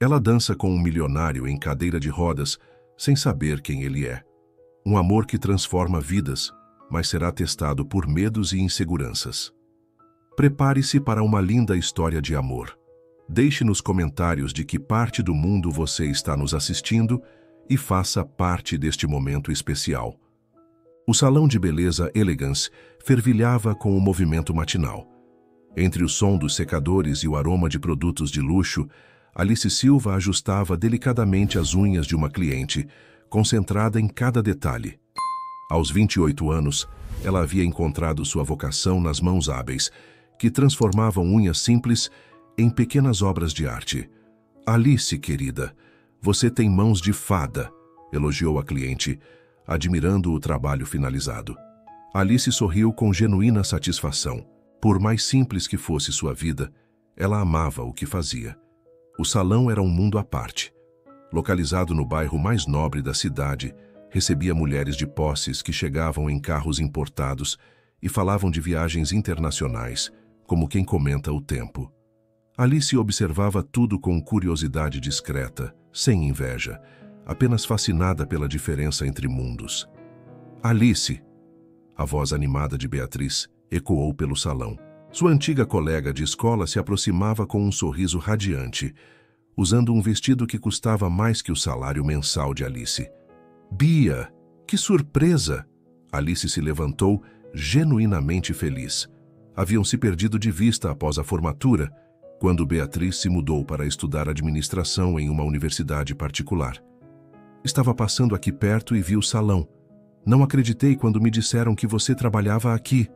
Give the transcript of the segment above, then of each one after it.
Ela dança com um milionário em cadeira de rodas, sem saber quem ele é. Um amor que transforma vidas, mas será testado por medos e inseguranças. Prepare-se para uma linda história de amor. Deixe nos comentários de que parte do mundo você está nos assistindo e faça parte deste momento especial. O salão de beleza Elegance fervilhava com o movimento matinal. Entre o som dos secadores e o aroma de produtos de luxo, Alice Silva ajustava delicadamente as unhas de uma cliente, concentrada em cada detalhe. Aos 28 anos, ela havia encontrado sua vocação nas mãos hábeis, que transformavam unhas simples em pequenas obras de arte. Alice, querida, você tem mãos de fada, elogiou a cliente, admirando o trabalho finalizado. Alice sorriu com genuína satisfação. Por mais simples que fosse sua vida, ela amava o que fazia. O salão era um mundo à parte. Localizado no bairro mais nobre da cidade, recebia mulheres de posses que chegavam em carros importados e falavam de viagens internacionais, como quem comenta o tempo. Alice observava tudo com curiosidade discreta, sem inveja, apenas fascinada pela diferença entre mundos. Alice! A voz animada de Beatriz ecoou pelo salão. Sua antiga colega de escola se aproximava com um sorriso radiante, usando um vestido que custava mais que o salário mensal de Alice. Bia! Que surpresa! Alice se levantou, genuinamente feliz. Haviam se perdido de vista após a formatura, quando Beatriz se mudou para estudar administração em uma universidade particular. Estava passando aqui perto e vi o salão. Não acreditei quando me disseram que você trabalhava aqui.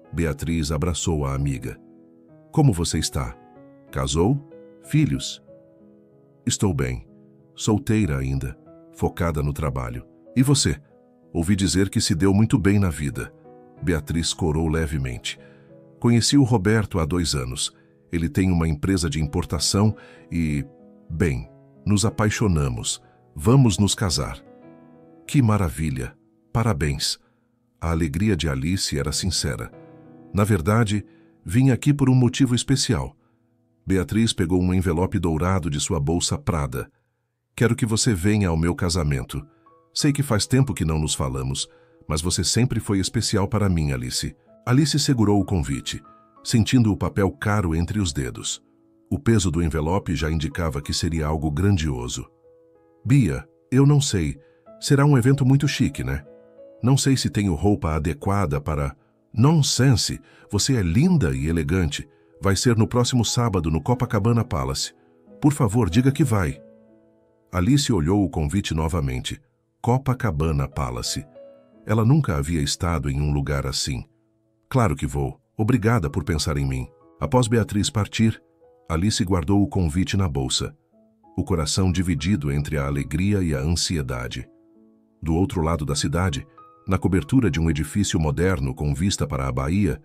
Beatriz abraçou a amiga. Como você está? Casou? Filhos? Estou bem. Solteira ainda, focada no trabalho. E você? Ouvi dizer que se deu muito bem na vida. Beatriz corou levemente. Conheci o Roberto há 2 anos. Ele tem uma empresa de importação e... Bem, nos apaixonamos. Vamos nos casar. Que maravilha! Parabéns! A alegria de Alice era sincera. Na verdade, vim aqui por um motivo especial. Beatriz pegou um envelope dourado de sua bolsa Prada. Quero que você venha ao meu casamento. Sei que faz tempo que não nos falamos, mas você sempre foi especial para mim, Alice. Alice segurou o convite, sentindo o papel caro entre os dedos. O peso do envelope já indicava que seria algo grandioso. Bia, eu não sei. Será um evento muito chique, né? Não sei se tenho roupa adequada para... Nonsense! Você é linda e elegante. Vai ser no próximo sábado no Copacabana Palace. Por favor, diga que vai. Alice olhou o convite novamente. Copacabana Palace. Ela nunca havia estado em um lugar assim. Claro que vou. Obrigada por pensar em mim. Após Beatriz partir, Alice guardou o convite na bolsa, o coração dividido entre a alegria e a ansiedade. Do outro lado da cidade, na cobertura de um edifício moderno com vista para a Bahia,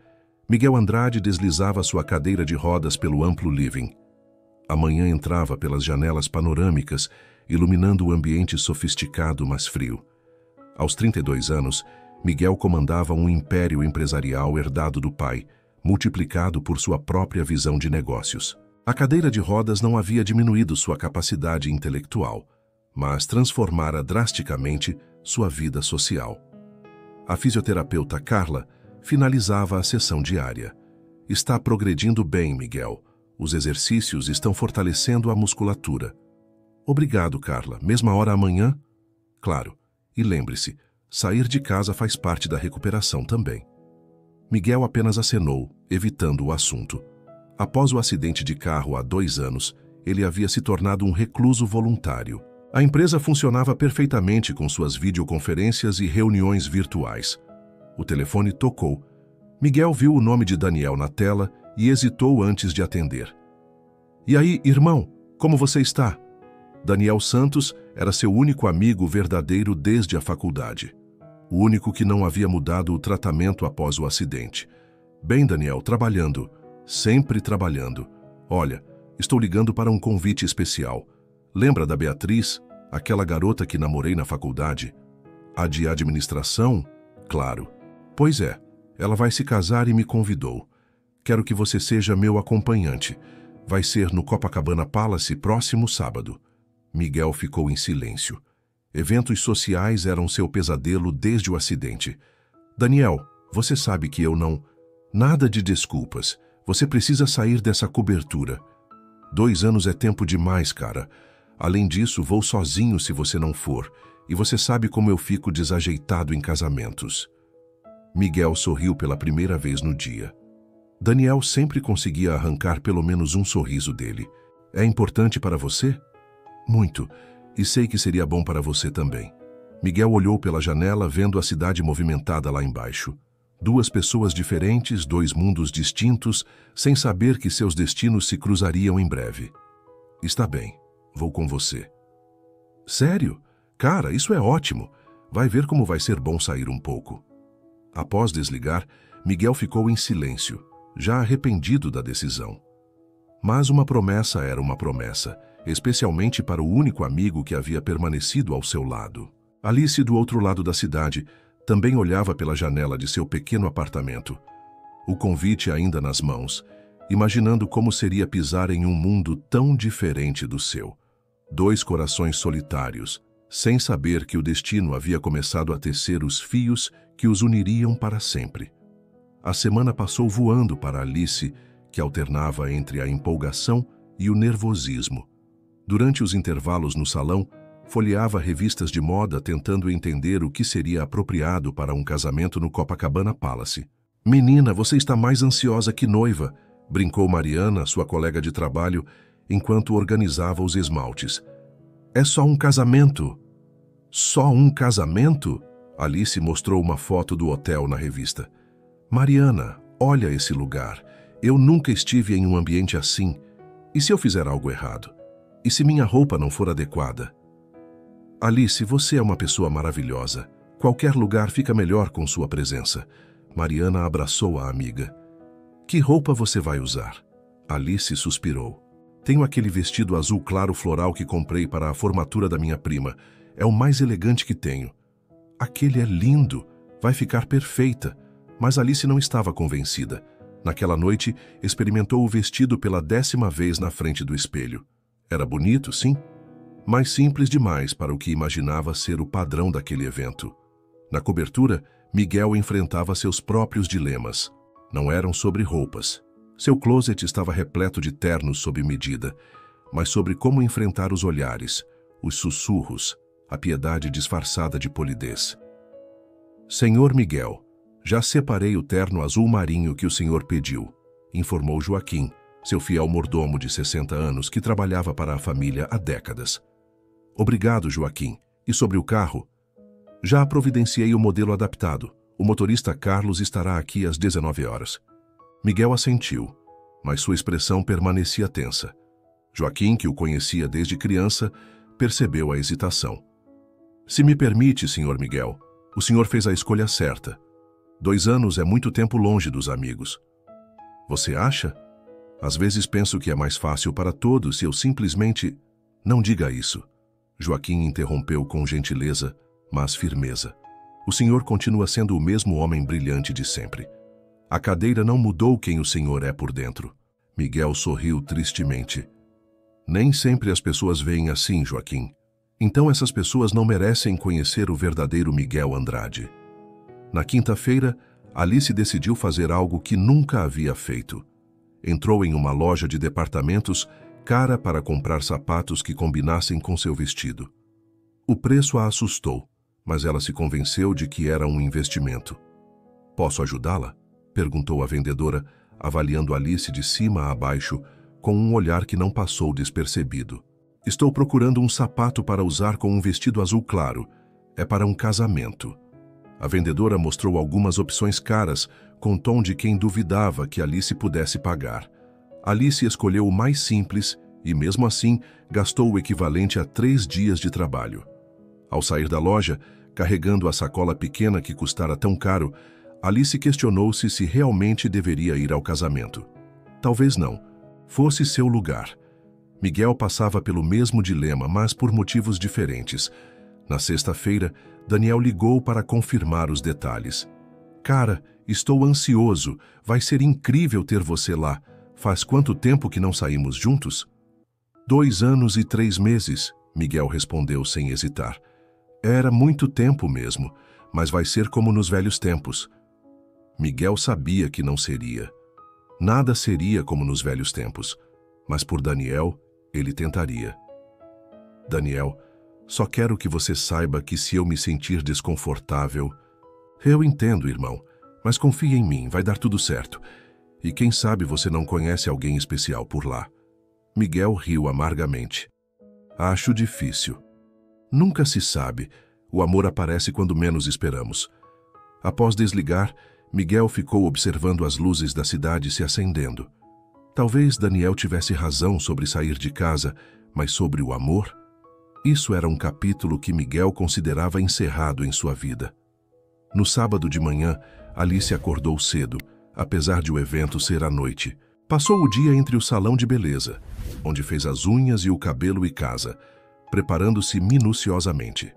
Miguel Andrade deslizava sua cadeira de rodas pelo amplo living. A manhã entrava pelas janelas panorâmicas, iluminando o ambiente sofisticado, mas frio. Aos 32 anos, Miguel comandava um império empresarial herdado do pai, multiplicado por sua própria visão de negócios. A cadeira de rodas não havia diminuído sua capacidade intelectual, mas transformara drasticamente sua vida social. A fisioterapeuta Carla finalizava a sessão diária. Está progredindo bem, Miguel. Os exercícios estão fortalecendo a musculatura. Obrigado, Carla. Mesma hora amanhã? Claro. E lembre-se, sair de casa faz parte da recuperação também. Miguel apenas acenou, evitando o assunto. Após o acidente de carro há 2 anos, ele havia se tornado um recluso voluntário. A empresa funcionava perfeitamente com suas videoconferências e reuniões virtuais. O telefone tocou. Miguel viu o nome de Daniel na tela e hesitou antes de atender. E aí, irmão, como você está? Daniel Santos era seu único amigo verdadeiro desde a faculdade. O único que não havia mudado o tratamento após o acidente. Bem, Daniel, trabalhando. Sempre trabalhando. Olha, estou ligando para um convite especial. Lembra da Beatriz, aquela garota que namorei na faculdade? A de administração? Claro. Pois é, ela vai se casar e me convidou. Quero que você seja meu acompanhante. Vai ser no Copacabana Palace próximo sábado. Miguel ficou em silêncio. Eventos sociais eram seu pesadelo desde o acidente. Daniel, você sabe que eu não... Nada de desculpas. Você precisa sair dessa cobertura. 2 anos é tempo demais, cara. Além disso, vou sozinho se você não for. E você sabe como eu fico desajeitado em casamentos. Miguel sorriu pela primeira vez no dia. Daniel sempre conseguia arrancar pelo menos um sorriso dele. É importante para você? Muito. E sei que seria bom para você também. Miguel olhou pela janela, vendo a cidade movimentada lá embaixo. 2 pessoas diferentes, 2 mundos distintos, sem saber que seus destinos se cruzariam em breve. Está bem, vou com você. Sério? Cara, isso é ótimo. Vai ver como vai ser bom sair um pouco. Após desligar, Miguel ficou em silêncio, já arrependido da decisão. Mas uma promessa era uma promessa, especialmente para o único amigo que havia permanecido ao seu lado. Alice, do outro lado da cidade, também olhava pela janela de seu pequeno apartamento. O convite ainda nas mãos, imaginando como seria pisar em um mundo tão diferente do seu. 2 corações solitários, sem saber que o destino havia começado a tecer os fios que os uniriam para sempre. A semana passou voando para Alice, que alternava entre a empolgação e o nervosismo. Durante os intervalos no salão, folheava revistas de moda tentando entender o que seria apropriado para um casamento no Copacabana Palace. "Menina, você está mais ansiosa que noiva", brincou Mariana, sua colega de trabalho, enquanto organizava os esmaltes. "É só um casamento." "Só um casamento?" Alice mostrou uma foto do hotel na revista. "Mariana, olha esse lugar. Eu nunca estive em um ambiente assim. E se eu fizer algo errado? E se minha roupa não for adequada?" "Alice, você é uma pessoa maravilhosa. Qualquer lugar fica melhor com sua presença." Mariana abraçou a amiga. "Que roupa você vai usar?" Alice suspirou. "Tenho aquele vestido azul claro floral que comprei para a formatura da minha prima. É o mais elegante que tenho." "Aquele é lindo. Vai ficar perfeita." Mas Alice não estava convencida. Naquela noite, experimentou o vestido pela 10ª vez na frente do espelho. Era bonito, sim, mas simples demais para o que imaginava ser o padrão daquele evento. Na cobertura, Miguel enfrentava seus próprios dilemas. Não eram sobre roupas. Seu closet estava repleto de ternos sob medida, mas sobre como enfrentar os olhares, os sussurros, a piedade disfarçada de polidez. "Senhor Miguel, já separei o terno azul marinho que o senhor pediu", informou Joaquim, seu fiel mordomo de 60 anos que trabalhava para a família há décadas. "Obrigado, Joaquim. E sobre o carro?" "Já providenciei o modelo adaptado. O motorista Carlos estará aqui às 19 horas. Miguel assentiu, mas sua expressão permanecia tensa. Joaquim, que o conhecia desde criança, percebeu a hesitação. "Se me permite, senhor Miguel, o senhor fez a escolha certa. 2 anos é muito tempo longe dos amigos." "Você acha? Às vezes penso que é mais fácil para todos se eu simplesmente..." "Não diga isso." Joaquim interrompeu com gentileza, mas firmeza. "O senhor continua sendo o mesmo homem brilhante de sempre. A cadeira não mudou quem o senhor é por dentro." Miguel sorriu tristemente. "Nem sempre as pessoas veem assim, Joaquim. Então essas pessoas não merecem conhecer o verdadeiro Miguel Andrade." Na quinta-feira, Alice decidiu fazer algo que nunca havia feito. Entrou em uma loja de departamentos cara para comprar sapatos que combinassem com seu vestido. O preço a assustou, mas ela se convenceu de que era um investimento. "Posso ajudá-la?" perguntou a vendedora, avaliando Alice de cima a baixo, com um olhar que não passou despercebido. "Estou procurando um sapato para usar com um vestido azul claro. É para um casamento." A vendedora mostrou algumas opções caras, com tom de quem duvidava que Alice pudesse pagar. Alice escolheu o mais simples e, mesmo assim, gastou o equivalente a 3 dias de trabalho. Ao sair da loja, carregando a sacola pequena que custara tão caro, Alice questionou-se se realmente deveria ir ao casamento. Talvez não. Fosse seu lugar. Miguel passava pelo mesmo dilema, mas por motivos diferentes. Na sexta-feira, Daniel ligou para confirmar os detalhes. "Cara, estou ansioso. Vai ser incrível ter você lá. Faz quanto tempo que não saímos juntos? 2 anos e 3 meses, Miguel respondeu sem hesitar. Era muito tempo mesmo, mas vai ser como nos velhos tempos. Miguel sabia que não seria. Nada seria como nos velhos tempos, mas por Daniel, ele tentaria. Daniel, só quero que você saiba que se eu me sentir desconfortável... Eu entendo, irmão, mas confie em mim, vai dar tudo certo. E quem sabe você não conhece alguém especial por lá. Miguel riu amargamente. Acho difícil. Nunca se sabe. O amor aparece quando menos esperamos. Após desligar, Miguel ficou observando as luzes da cidade se acendendo. Talvez Daniel tivesse razão sobre sair de casa, mas sobre o amor? Isso era um capítulo que Miguel considerava encerrado em sua vida. No sábado de manhã, Alice acordou cedo, apesar de o evento ser à noite. Passou o dia entre o salão de beleza, onde fez as unhas e o cabelo e casa, preparando-se minuciosamente.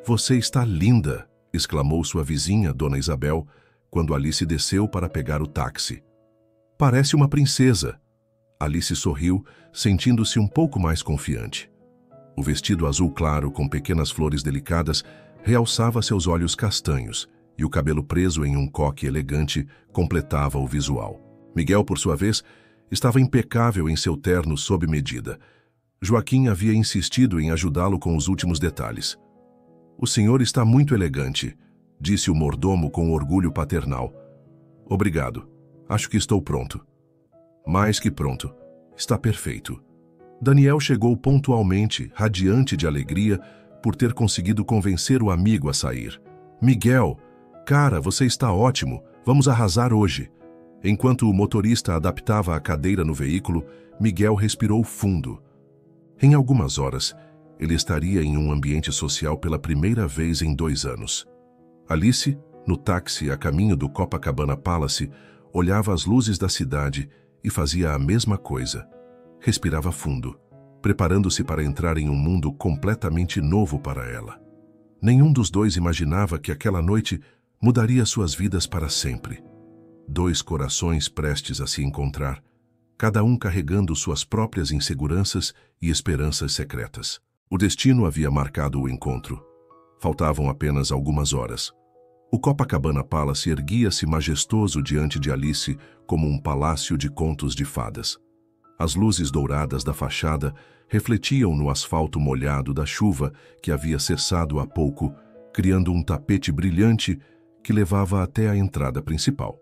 Você está linda, exclamou sua vizinha, Dona Isabel, quando Alice desceu para pegar o táxi. Parece uma princesa. Alice sorriu, sentindo-se um pouco mais confiante. O vestido azul claro com pequenas flores delicadas realçava seus olhos castanhos e o cabelo preso em um coque elegante completava o visual. Miguel, por sua vez, estava impecável em seu terno sob medida. Joaquim havia insistido em ajudá-lo com os últimos detalhes. O senhor está muito elegante, disse o mordomo com orgulho paternal. Obrigado. Acho que estou pronto. Mais que pronto. Está perfeito. Daniel chegou pontualmente, radiante de alegria, por ter conseguido convencer o amigo a sair. Miguel, cara, você está ótimo. Vamos arrasar hoje. Enquanto o motorista adaptava a cadeira no veículo, Miguel respirou fundo. Em algumas horas, ele estaria em um ambiente social pela primeira vez em 2 anos. Alice, no táxi a caminho do Copacabana Palace, olhava as luzes da cidade e fazia a mesma coisa. Respirava fundo, preparando-se para entrar em um mundo completamente novo para ela. Nenhum dos dois imaginava que aquela noite mudaria suas vidas para sempre. 2 corações prestes a se encontrar, cada um carregando suas próprias inseguranças e esperanças secretas. O destino havia marcado o encontro. Faltavam apenas algumas horas. O Copacabana Palace erguia-se majestoso diante de Alice como um palácio de contos de fadas. As luzes douradas da fachada refletiam no asfalto molhado da chuva que havia cessado há pouco, criando um tapete brilhante que levava até a entrada principal.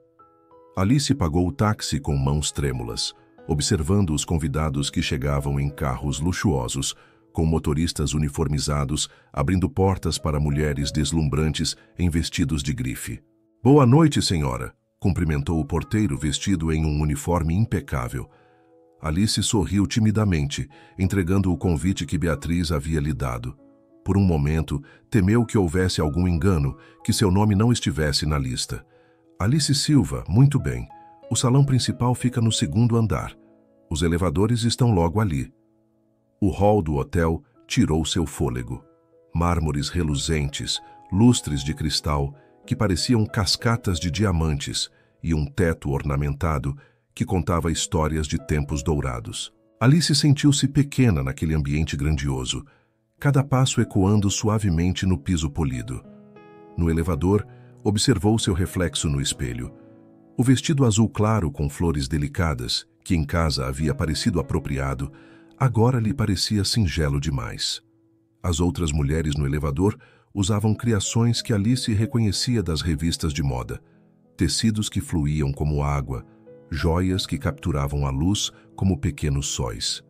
Alice pagou o táxi com mãos trêmulas, observando os convidados que chegavam em carros luxuosos, com motoristas uniformizados, abrindo portas para mulheres deslumbrantes em vestidos de grife. Boa noite, senhora, cumprimentou o porteiro vestido em um uniforme impecável. Alice sorriu timidamente, entregando o convite que Beatriz havia lhe dado. Por um momento, temeu que houvesse algum engano, que seu nome não estivesse na lista. Alice Silva, muito bem. O salão principal fica no 2º andar. Os elevadores estão logo ali. O hall do hotel tirou seu fôlego. Mármores reluzentes, lustres de cristal, que pareciam cascatas de diamantes, e um teto ornamentado que contava histórias de tempos dourados. Alice sentiu-se pequena naquele ambiente grandioso, cada passo ecoando suavemente no piso polido. No elevador, observou seu reflexo no espelho. O vestido azul claro com flores delicadas, que em casa havia parecido apropriado, agora lhe parecia singelo demais. As outras mulheres no elevador usavam criações que Alice reconhecia das revistas de moda, tecidos que fluíam como água, joias que capturavam a luz como pequenos sóis.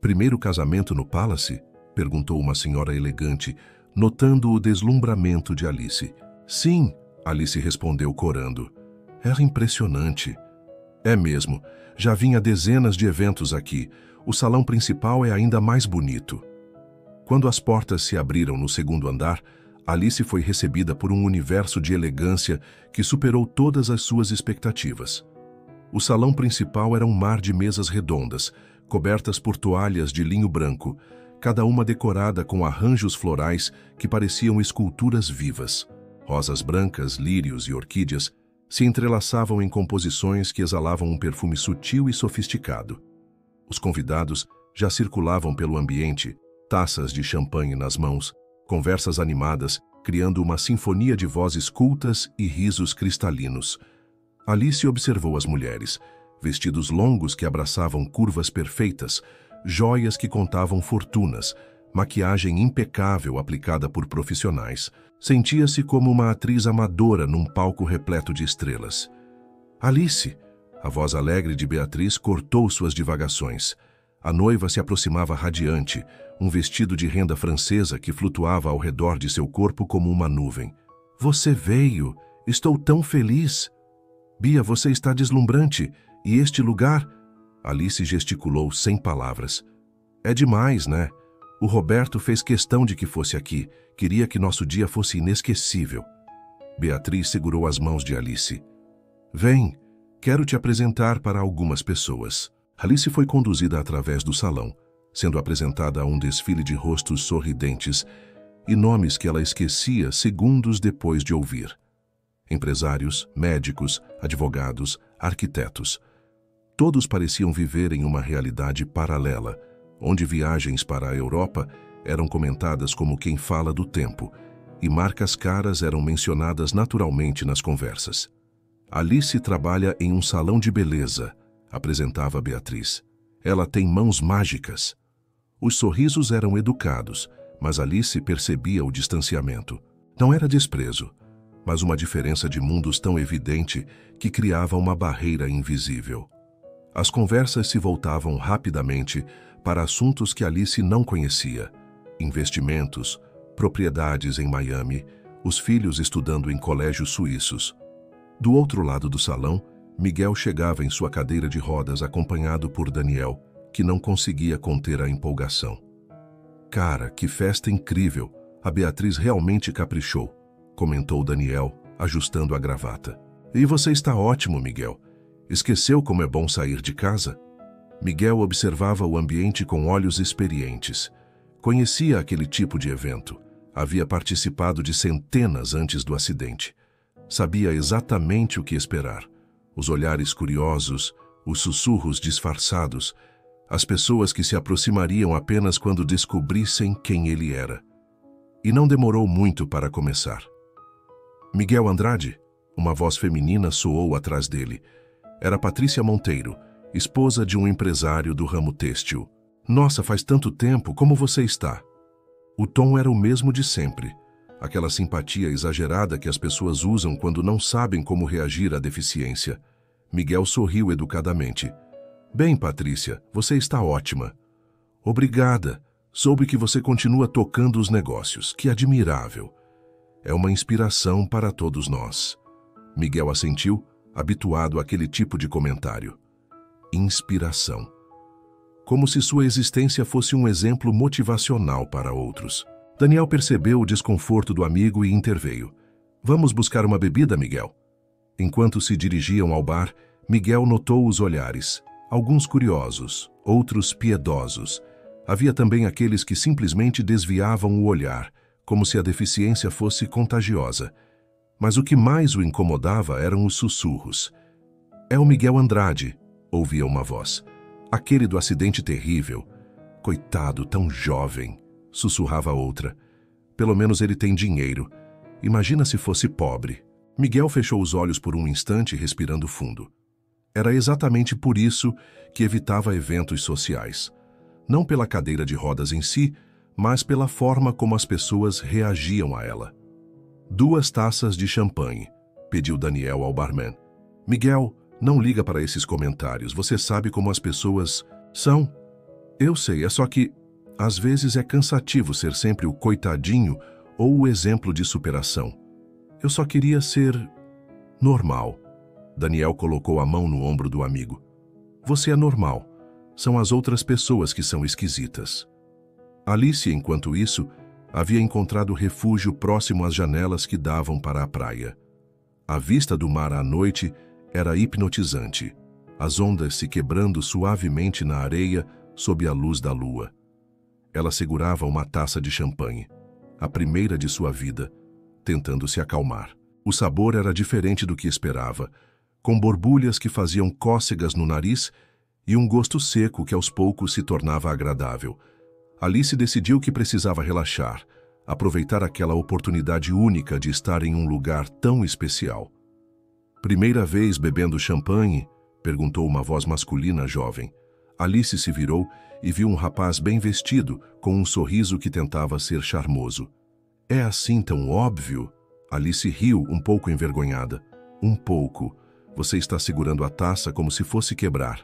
Primeiro casamento no Palace? Perguntou uma senhora elegante, notando o deslumbramento de Alice. Sim, Alice respondeu corando. Era impressionante. É mesmo, já vinha dezenas de eventos aqui. O salão principal é ainda mais bonito. Quando as portas se abriram no 2º andar, Alice foi recebida por um universo de elegância que superou todas as suas expectativas. O salão principal era um mar de mesas redondas, cobertas por toalhas de linho branco, cada uma decorada com arranjos florais que pareciam esculturas vivas. Rosas brancas, lírios e orquídeas se entrelaçavam em composições que exalavam um perfume sutil e sofisticado. Os convidados já circulavam pelo ambiente, taças de champanhe nas mãos, conversas animadas, criando uma sinfonia de vozes cultas e risos cristalinos. Alice observou as mulheres, vestidos longos que abraçavam curvas perfeitas, joias que contavam fortunas, maquiagem impecável aplicada por profissionais. Sentia-se como uma atriz amadora num palco repleto de estrelas. Alice! A voz alegre de Beatriz cortou suas divagações. A noiva se aproximava radiante, um vestido de renda francesa que flutuava ao redor de seu corpo como uma nuvem. Você veio! Estou tão feliz! Bia, você está deslumbrante. E este lugar? Alice gesticulou sem palavras. É demais, né? O Roberto fez questão de que fosse aqui. Queria que nosso dia fosse inesquecível. Beatriz segurou as mãos de Alice. Vem, quero te apresentar para algumas pessoas. Alice foi conduzida através do salão, sendo apresentada a um desfile de rostos sorridentes e nomes que ela esquecia segundos depois de ouvir. Empresários, médicos, advogados, arquitetos. Todos pareciam viver em uma realidade paralela, onde viagens para a Europa eram comentadas como quem fala do tempo, e marcas caras eram mencionadas naturalmente nas conversas. Alice trabalha em um salão de beleza, apresentava Beatriz. Ela tem mãos mágicas. Os sorrisos eram educados, mas Alice percebia o distanciamento. Não era desprezo, mas uma diferença de mundos tão evidente que criava uma barreira invisível. As conversas se voltavam rapidamente para assuntos que Alice não conhecia: investimentos, propriedades em Miami, os filhos estudando em colégios suíços. Do outro lado do salão, Miguel chegava em sua cadeira de rodas acompanhado por Daniel, que não conseguia conter a empolgação. Cara, que festa incrível! A Beatriz realmente caprichou, comentou Daniel, ajustando a gravata. E você está ótimo, Miguel. Esqueceu como é bom sair de casa? Miguel observava o ambiente com olhos experientes. Conhecia aquele tipo de evento. Havia participado de centenas antes do acidente. Sabia exatamente o que esperar. Os olhares curiosos, os sussurros disfarçados, as pessoas que se aproximariam apenas quando descobrissem quem ele era. E não demorou muito para começar. Miguel Andrade? Uma voz feminina soou atrás dele. Era Patrícia Monteiro, esposa de um empresário do ramo têxtil. Nossa, faz tanto tempo, como você está? O tom era o mesmo de sempre. Aquela simpatia exagerada que as pessoas usam quando não sabem como reagir à deficiência. Miguel sorriu educadamente. Bem, Patrícia, você está ótima. Obrigada. Soube que você continua tocando os negócios. Que admirável. É uma inspiração para todos nós. Miguel assentiu, habituado àquele tipo de comentário. Inspiração. Como se sua existência fosse um exemplo motivacional para outros. Daniel percebeu o desconforto do amigo e interveio. Vamos buscar uma bebida, Miguel? Enquanto se dirigiam ao bar, Miguel notou os olhares. Alguns curiosos, outros piedosos. Havia também aqueles que simplesmente desviavam o olhar, como se a deficiência fosse contagiosa. Mas o que mais o incomodava eram os sussurros. É o Miguel Andrade, ouvia uma voz. Aquele do acidente terrível. Coitado, tão jovem, sussurrava outra. Pelo menos ele tem dinheiro. Imagina se fosse pobre. Miguel fechou os olhos por um instante, respirando fundo. Era exatamente por isso que evitava eventos sociais. Não pela cadeira de rodas em si, mas pela forma como as pessoas reagiam a ela. 2 taças de champanhe, pediu Daniel ao barman. Miguel, não liga para esses comentários, você sabe como as pessoas são. Eu sei, é só que, às vezes é cansativo ser sempre o coitadinho ou o exemplo de superação. Eu só queria ser normal. Daniel colocou a mão no ombro do amigo. Você é normal. São as outras pessoas que são esquisitas. Alice, enquanto isso, havia encontrado refúgio próximo às janelas que davam para a praia. A vista do mar à noite era hipnotizante, as ondas se quebrando suavemente na areia sob a luz da lua. Ela segurava uma taça de champanhe, a primeira de sua vida, tentando se acalmar. O sabor era diferente do que esperava, com borbulhas que faziam cócegas no nariz e um gosto seco que aos poucos se tornava agradável. Alice decidiu que precisava relaxar, aproveitar aquela oportunidade única de estar em um lugar tão especial. "Primeira vez bebendo champanhe?" perguntou uma voz masculina jovem. Alice se virou e viu um rapaz bem vestido, com um sorriso que tentava ser charmoso. "É assim tão óbvio?" Alice riu, um pouco envergonhada. "Um pouco. Você está segurando a taça como se fosse quebrar."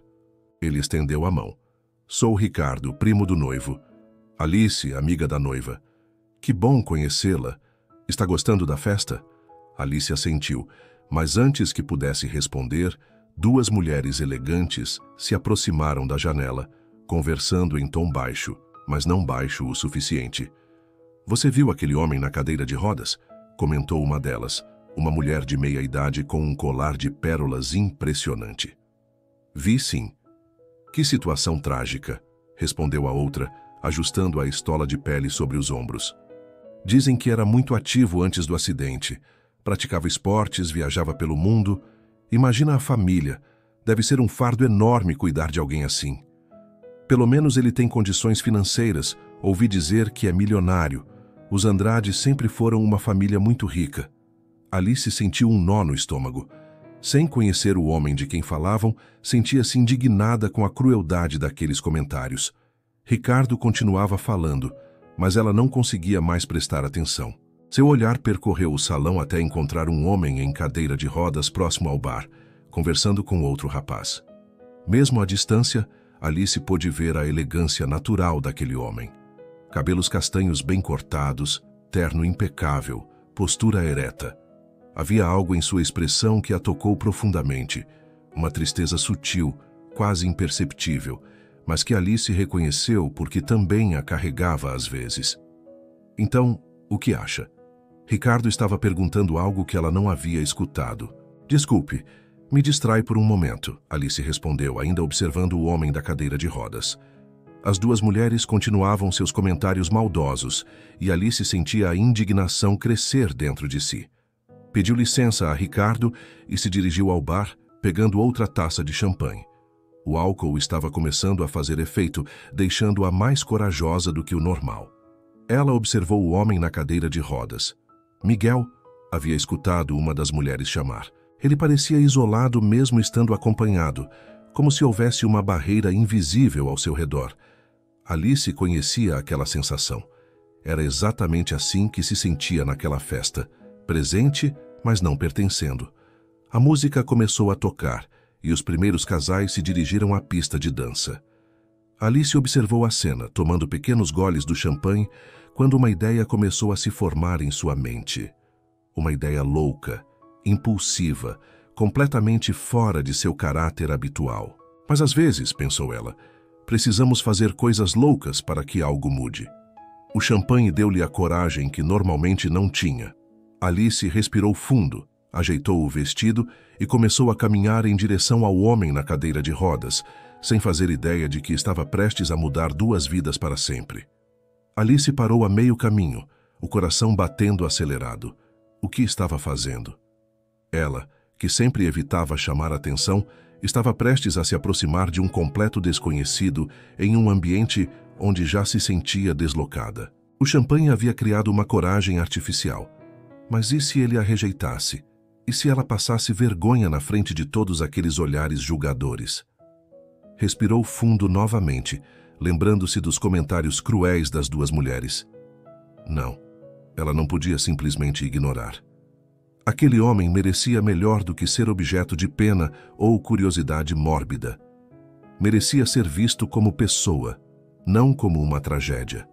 Ele estendeu a mão. "Sou Ricardo, primo do noivo." "Alice, amiga da noiva." "Que bom conhecê-la. Está gostando da festa?" Alice assentiu, mas antes que pudesse responder, duas mulheres elegantes se aproximaram da janela, conversando em tom baixo, mas não baixo o suficiente. "Você viu aquele homem na cadeira de rodas?" comentou uma delas, uma mulher de meia idade com um colar de pérolas impressionante. "Vi sim." "Que situação trágica", respondeu a outra, ajustando a estola de pele sobre os ombros. "Dizem que era muito ativo antes do acidente. Praticava esportes, viajava pelo mundo. Imagina a família. Deve ser um fardo enorme cuidar de alguém assim." "Pelo menos ele tem condições financeiras. Ouvi dizer que é milionário. Os Andrade sempre foram uma família muito rica." Alice sentiu um nó no estômago. Sem conhecer o homem de quem falavam, sentia-se indignada com a crueldade daqueles comentários. Ricardo continuava falando, mas ela não conseguia mais prestar atenção. Seu olhar percorreu o salão até encontrar um homem em cadeira de rodas próximo ao bar, conversando com outro rapaz. Mesmo à distância, Alice pôde ver a elegância natural daquele homem. Cabelos castanhos bem cortados, terno impecável, postura ereta. Havia algo em sua expressão que a tocou profundamente, uma tristeza sutil, quase imperceptível, mas que Alice reconheceu porque também a carregava às vezes. "Então, o que acha?" Ricardo estava perguntando algo que ela não havia escutado. "Desculpe, me distrai por um momento", Alice respondeu, ainda observando o homem da cadeira de rodas. As duas mulheres continuavam seus comentários maldosos e Alice sentia a indignação crescer dentro de si. Pediu licença a Ricardo e se dirigiu ao bar, pegando outra taça de champanhe. O álcool estava começando a fazer efeito, deixando-a mais corajosa do que o normal. Ela observou o homem na cadeira de rodas. "Miguel", havia escutado uma das mulheres chamar. Ele parecia isolado mesmo estando acompanhado, como se houvesse uma barreira invisível ao seu redor. Alice conhecia aquela sensação. Era exatamente assim que se sentia naquela festa, presente, mas não pertencendo. A música começou a tocar e os primeiros casais se dirigiram à pista de dança. Alice observou a cena, tomando pequenos goles do champanhe, quando uma ideia começou a se formar em sua mente. Uma ideia louca, impulsiva, completamente fora de seu caráter habitual. "Mas às vezes", pensou ela, "precisamos fazer coisas loucas para que algo mude." O champanhe deu-lhe a coragem que normalmente não tinha. Alice respirou fundo, ajeitou o vestido e começou a caminhar em direção ao homem na cadeira de rodas, sem fazer ideia de que estava prestes a mudar duas vidas para sempre. Alice parou a meio caminho, o coração batendo acelerado. O que estava fazendo? Ela, que sempre evitava chamar atenção, estava prestes a se aproximar de um completo desconhecido em um ambiente onde já se sentia deslocada. O champanhe havia criado uma coragem artificial. Mas e se ele a rejeitasse? E se ela passasse vergonha na frente de todos aqueles olhares julgadores? Respirou fundo novamente, lembrando-se dos comentários cruéis das duas mulheres. Não, ela não podia simplesmente ignorar. Aquele homem merecia melhor do que ser objeto de pena ou curiosidade mórbida. Merecia ser visto como pessoa, não como uma tragédia.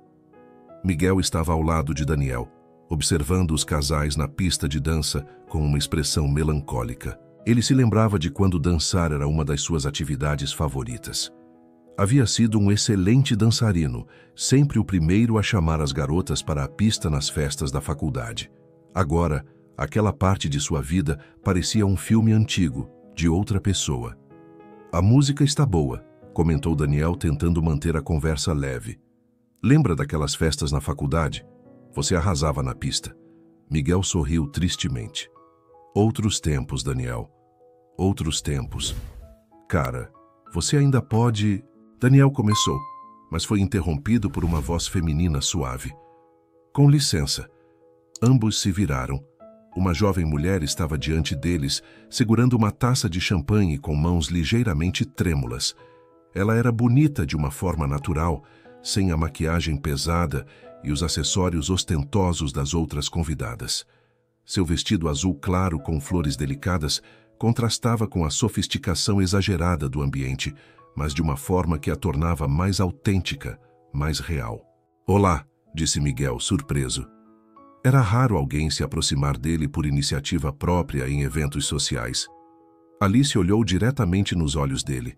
Miguel estava ao lado de Daniel, observando os casais na pista de dança com uma expressão melancólica. Ele se lembrava de quando dançar era uma das suas atividades favoritas. Havia sido um excelente dançarino, sempre o primeiro a chamar as garotas para a pista nas festas da faculdade. Agora, aquela parte de sua vida parecia um filme antigo, de outra pessoa. "A música está boa", comentou Daniel, tentando manter a conversa leve. "Lembra daquelas festas na faculdade? Você arrasava na pista." Miguel sorriu tristemente. Outros tempos, Daniel. Outros tempos. Cara, você ainda pode... Daniel começou, mas foi interrompido por uma voz feminina suave. Com licença. Ambos se viraram. Uma jovem mulher estava diante deles, segurando uma taça de champanhe com mãos ligeiramente trêmulas. Ela era bonita de uma forma natural, sem a maquiagem pesada e os acessórios ostentosos das outras convidadas. Seu vestido azul claro com flores delicadas contrastava com a sofisticação exagerada do ambiente, mas de uma forma que a tornava mais autêntica, mais real. "Olá", disse Miguel, surpreso. Era raro alguém se aproximar dele por iniciativa própria em eventos sociais. Alice olhou diretamente nos olhos dele.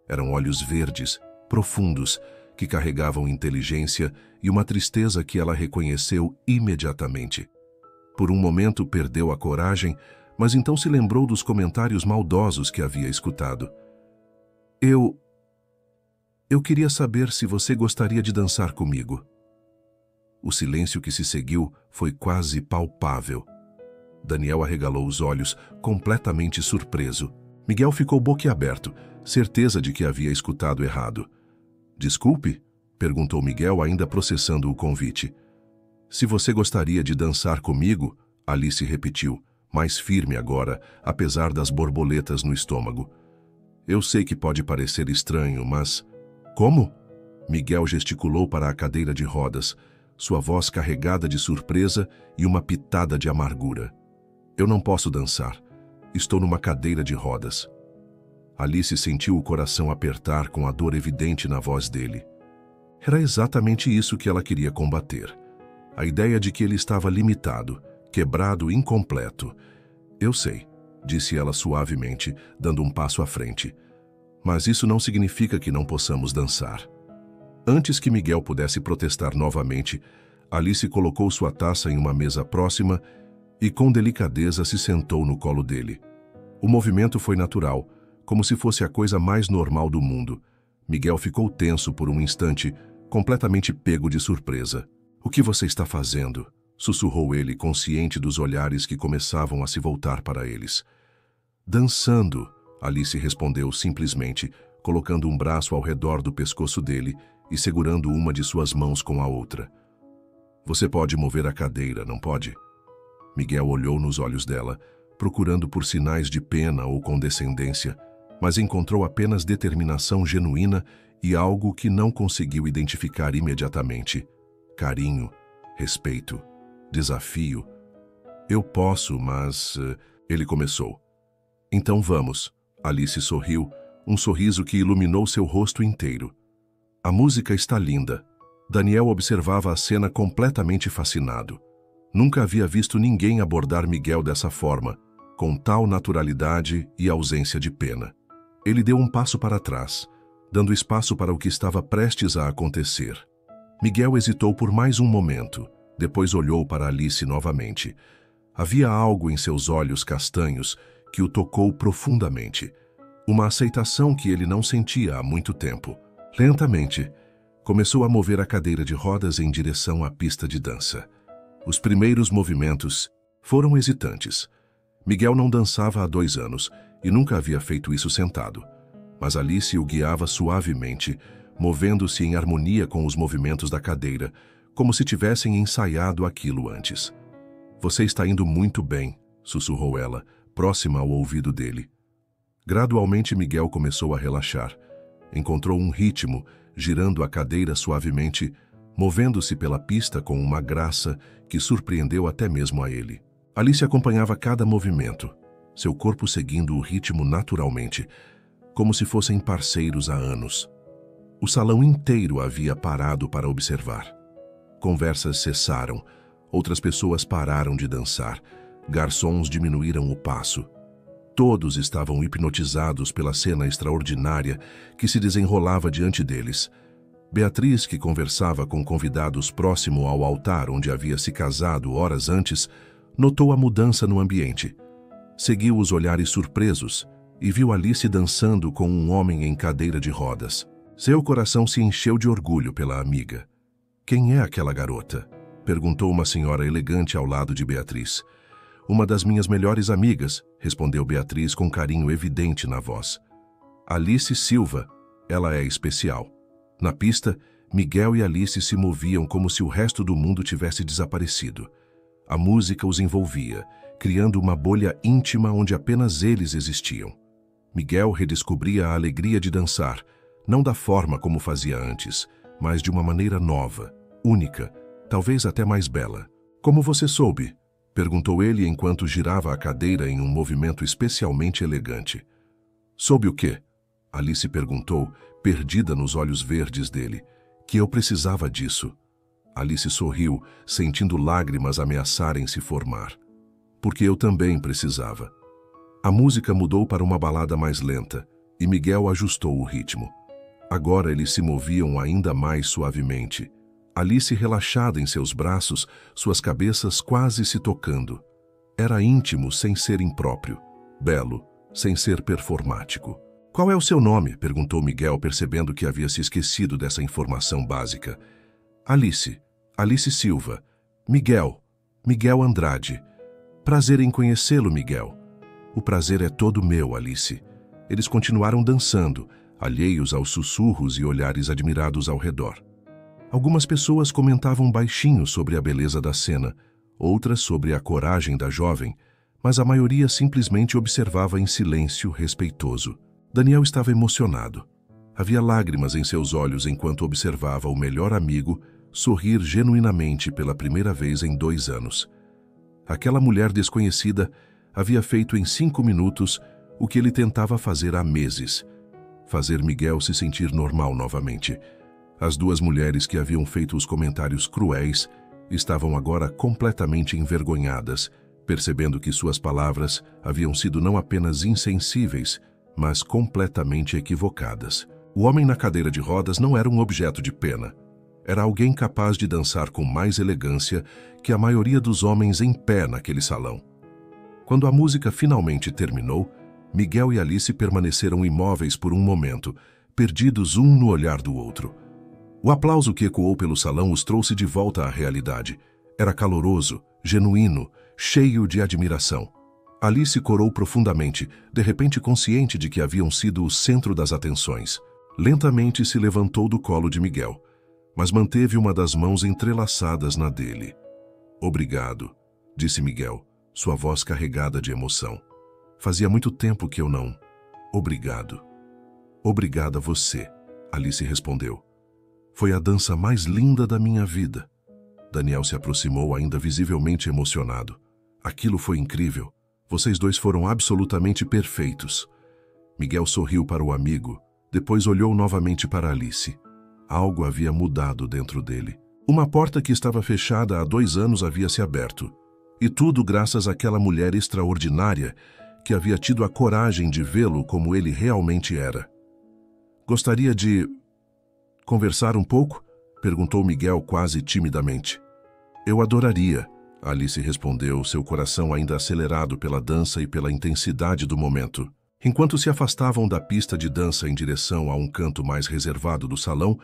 Eram olhos verdes, profundos, que carregavam inteligência e uma tristeza que ela reconheceu imediatamente. Por um momento perdeu a coragem, mas então se lembrou dos comentários maldosos que havia escutado. Eu queria saber se você gostaria de dançar comigo." O silêncio que se seguiu foi quase palpável. Daniel arregalou os olhos, completamente surpreso. Miguel ficou boquiaberto, certeza de que havia escutado errado. "Desculpe?", perguntou Miguel, ainda processando o convite. "Se você gostaria de dançar comigo", Alice repetiu, mais firme agora, apesar das borboletas no estômago. "Eu sei que pode parecer estranho, mas..." "Como?", Miguel gesticulou para a cadeira de rodas, sua voz carregada de surpresa e uma pitada de amargura. "Eu não posso dançar. Estou numa cadeira de rodas." Alice sentiu o coração apertar com a dor evidente na voz dele. Era exatamente isso que ela queria combater. A ideia de que ele estava limitado, quebrado, incompleto. "Eu sei", disse ela suavemente, dando um passo à frente. "Mas isso não significa que não possamos dançar." Antes que Miguel pudesse protestar novamente, Alice colocou sua taça em uma mesa próxima e com delicadeza se sentou no colo dele. O movimento foi natural, como se fosse a coisa mais normal do mundo. Miguel ficou tenso por um instante, completamente pego de surpresa. "O que você está fazendo?", sussurrou ele, consciente dos olhares que começavam a se voltar para eles. "Dançando", Alice respondeu simplesmente, colocando um braço ao redor do pescoço dele e segurando uma de suas mãos com a outra. "Você pode mover a cadeira, não pode?" Miguel olhou nos olhos dela, procurando por sinais de pena ou condescendência, mas encontrou apenas determinação genuína e algo que não conseguiu identificar imediatamente: carinho, respeito, desafio. "Eu posso, mas..." ele começou. "Então vamos." Alice sorriu, um sorriso que iluminou seu rosto inteiro. "A música está linda." Daniel observava a cena completamente fascinado. Nunca havia visto ninguém abordar Miguel dessa forma, com tal naturalidade e ausência de pena. Ele deu um passo para trás, dando espaço para o que estava prestes a acontecer. Miguel hesitou por mais um momento, depois olhou para Alice novamente. Havia algo em seus olhos castanhos que o tocou profundamente. Uma aceitação que ele não sentia há muito tempo. Lentamente, começou a mover a cadeira de rodas em direção à pista de dança. Os primeiros movimentos foram hesitantes. Miguel não dançava há 2 anos e nunca havia feito isso sentado. Mas Alice o guiava suavemente, movendo-se em harmonia com os movimentos da cadeira, como se tivessem ensaiado aquilo antes. "Você está indo muito bem", sussurrou ela, próxima ao ouvido dele. Gradualmente Miguel começou a relaxar. Encontrou um ritmo, girando a cadeira suavemente, movendo-se pela pista com uma graça que surpreendeu até mesmo a ele. Alice acompanhava cada movimento, seu corpo seguindo o ritmo naturalmente, como se fossem parceiros há anos. O salão inteiro havia parado para observar. Conversas cessaram, outras pessoas pararam de dançar, garçons diminuíram o passo. Todos estavam hipnotizados pela cena extraordinária que se desenrolava diante deles. Beatriz, que conversava com convidados próximo ao altar onde havia se casado horas antes, notou a mudança no ambiente. Seguiu os olhares surpresos e viu Alice dançando com um homem em cadeira de rodas. Seu coração se encheu de orgulho pela amiga. "Quem é aquela garota?", perguntou uma senhora elegante ao lado de Beatriz. Uma das minhas melhores amigas, respondeu Beatriz com carinho evidente na voz. Alice Silva, ela é especial. Na pista, Miguel e Alice se moviam como se o resto do mundo tivesse desaparecido. A música os envolvia, criando uma bolha íntima onde apenas eles existiam. Miguel redescobria a alegria de dançar, não da forma como fazia antes, mas de uma maneira nova, única, talvez até mais bela. Como você soube? Perguntou ele enquanto girava a cadeira em um movimento especialmente elegante. Soube o quê? Alice perguntou, perdida nos olhos verdes dele. Que eu precisava disso. Alice sorriu, sentindo lágrimas ameaçarem se formar. Porque eu também precisava. A música mudou para uma balada mais lenta, e Miguel ajustou o ritmo. Agora eles se moviam ainda mais suavemente. Alice relaxada em seus braços, suas cabeças quase se tocando. Era íntimo sem ser impróprio, belo, sem ser performático. Qual é o seu nome? Perguntou Miguel, percebendo que havia se esquecido dessa informação básica. Alice. Alice Silva. Miguel. Miguel Andrade. Prazer em conhecê-lo, Miguel. O prazer é todo meu, Alice. Eles continuaram dançando, alheios aos sussurros e olhares admirados ao redor. Algumas pessoas comentavam baixinho sobre a beleza da cena, outras sobre a coragem da jovem, mas a maioria simplesmente observava em silêncio respeitoso. Daniel estava emocionado. Havia lágrimas em seus olhos enquanto observava o melhor amigo sorrir genuinamente pela primeira vez em 2 anos. Aquela mulher desconhecida havia feito em 5 minutos o que ele tentava fazer há meses: fazer Miguel se sentir normal novamente. As 2 mulheres que haviam feito os comentários cruéis estavam agora completamente envergonhadas, percebendo que suas palavras haviam sido não apenas insensíveis, mas completamente equivocadas. O homem na cadeira de rodas não era um objeto de pena. Era alguém capaz de dançar com mais elegância que a maioria dos homens em pé naquele salão. Quando a música finalmente terminou, Miguel e Alice permaneceram imóveis por um momento, perdidos um no olhar do outro. O aplauso que ecoou pelo salão os trouxe de volta à realidade. Era caloroso, genuíno, cheio de admiração. Alice corou profundamente, de repente consciente de que haviam sido o centro das atenções. Lentamente se levantou do colo de Miguel, mas manteve uma das mãos entrelaçadas na dele. Obrigado, disse Miguel, sua voz carregada de emoção. Fazia muito tempo que eu não... Obrigado. Obrigada a você, Alice respondeu. Foi a dança mais linda da minha vida. Daniel se aproximou ainda visivelmente emocionado. Aquilo foi incrível. Vocês 2 foram absolutamente perfeitos. Miguel sorriu para o amigo, depois olhou novamente para Alice. Algo havia mudado dentro dele. Uma porta que estava fechada há 2 anos havia se aberto. E tudo graças àquela mulher extraordinária que havia tido a coragem de vê-lo como ele realmente era. Gostaria de... conversar um pouco? Perguntou Miguel quase timidamente. Eu adoraria, Alice respondeu, seu coração ainda acelerado pela dança e pela intensidade do momento. Enquanto se afastavam da pista de dança em direção a um canto mais reservado do salão,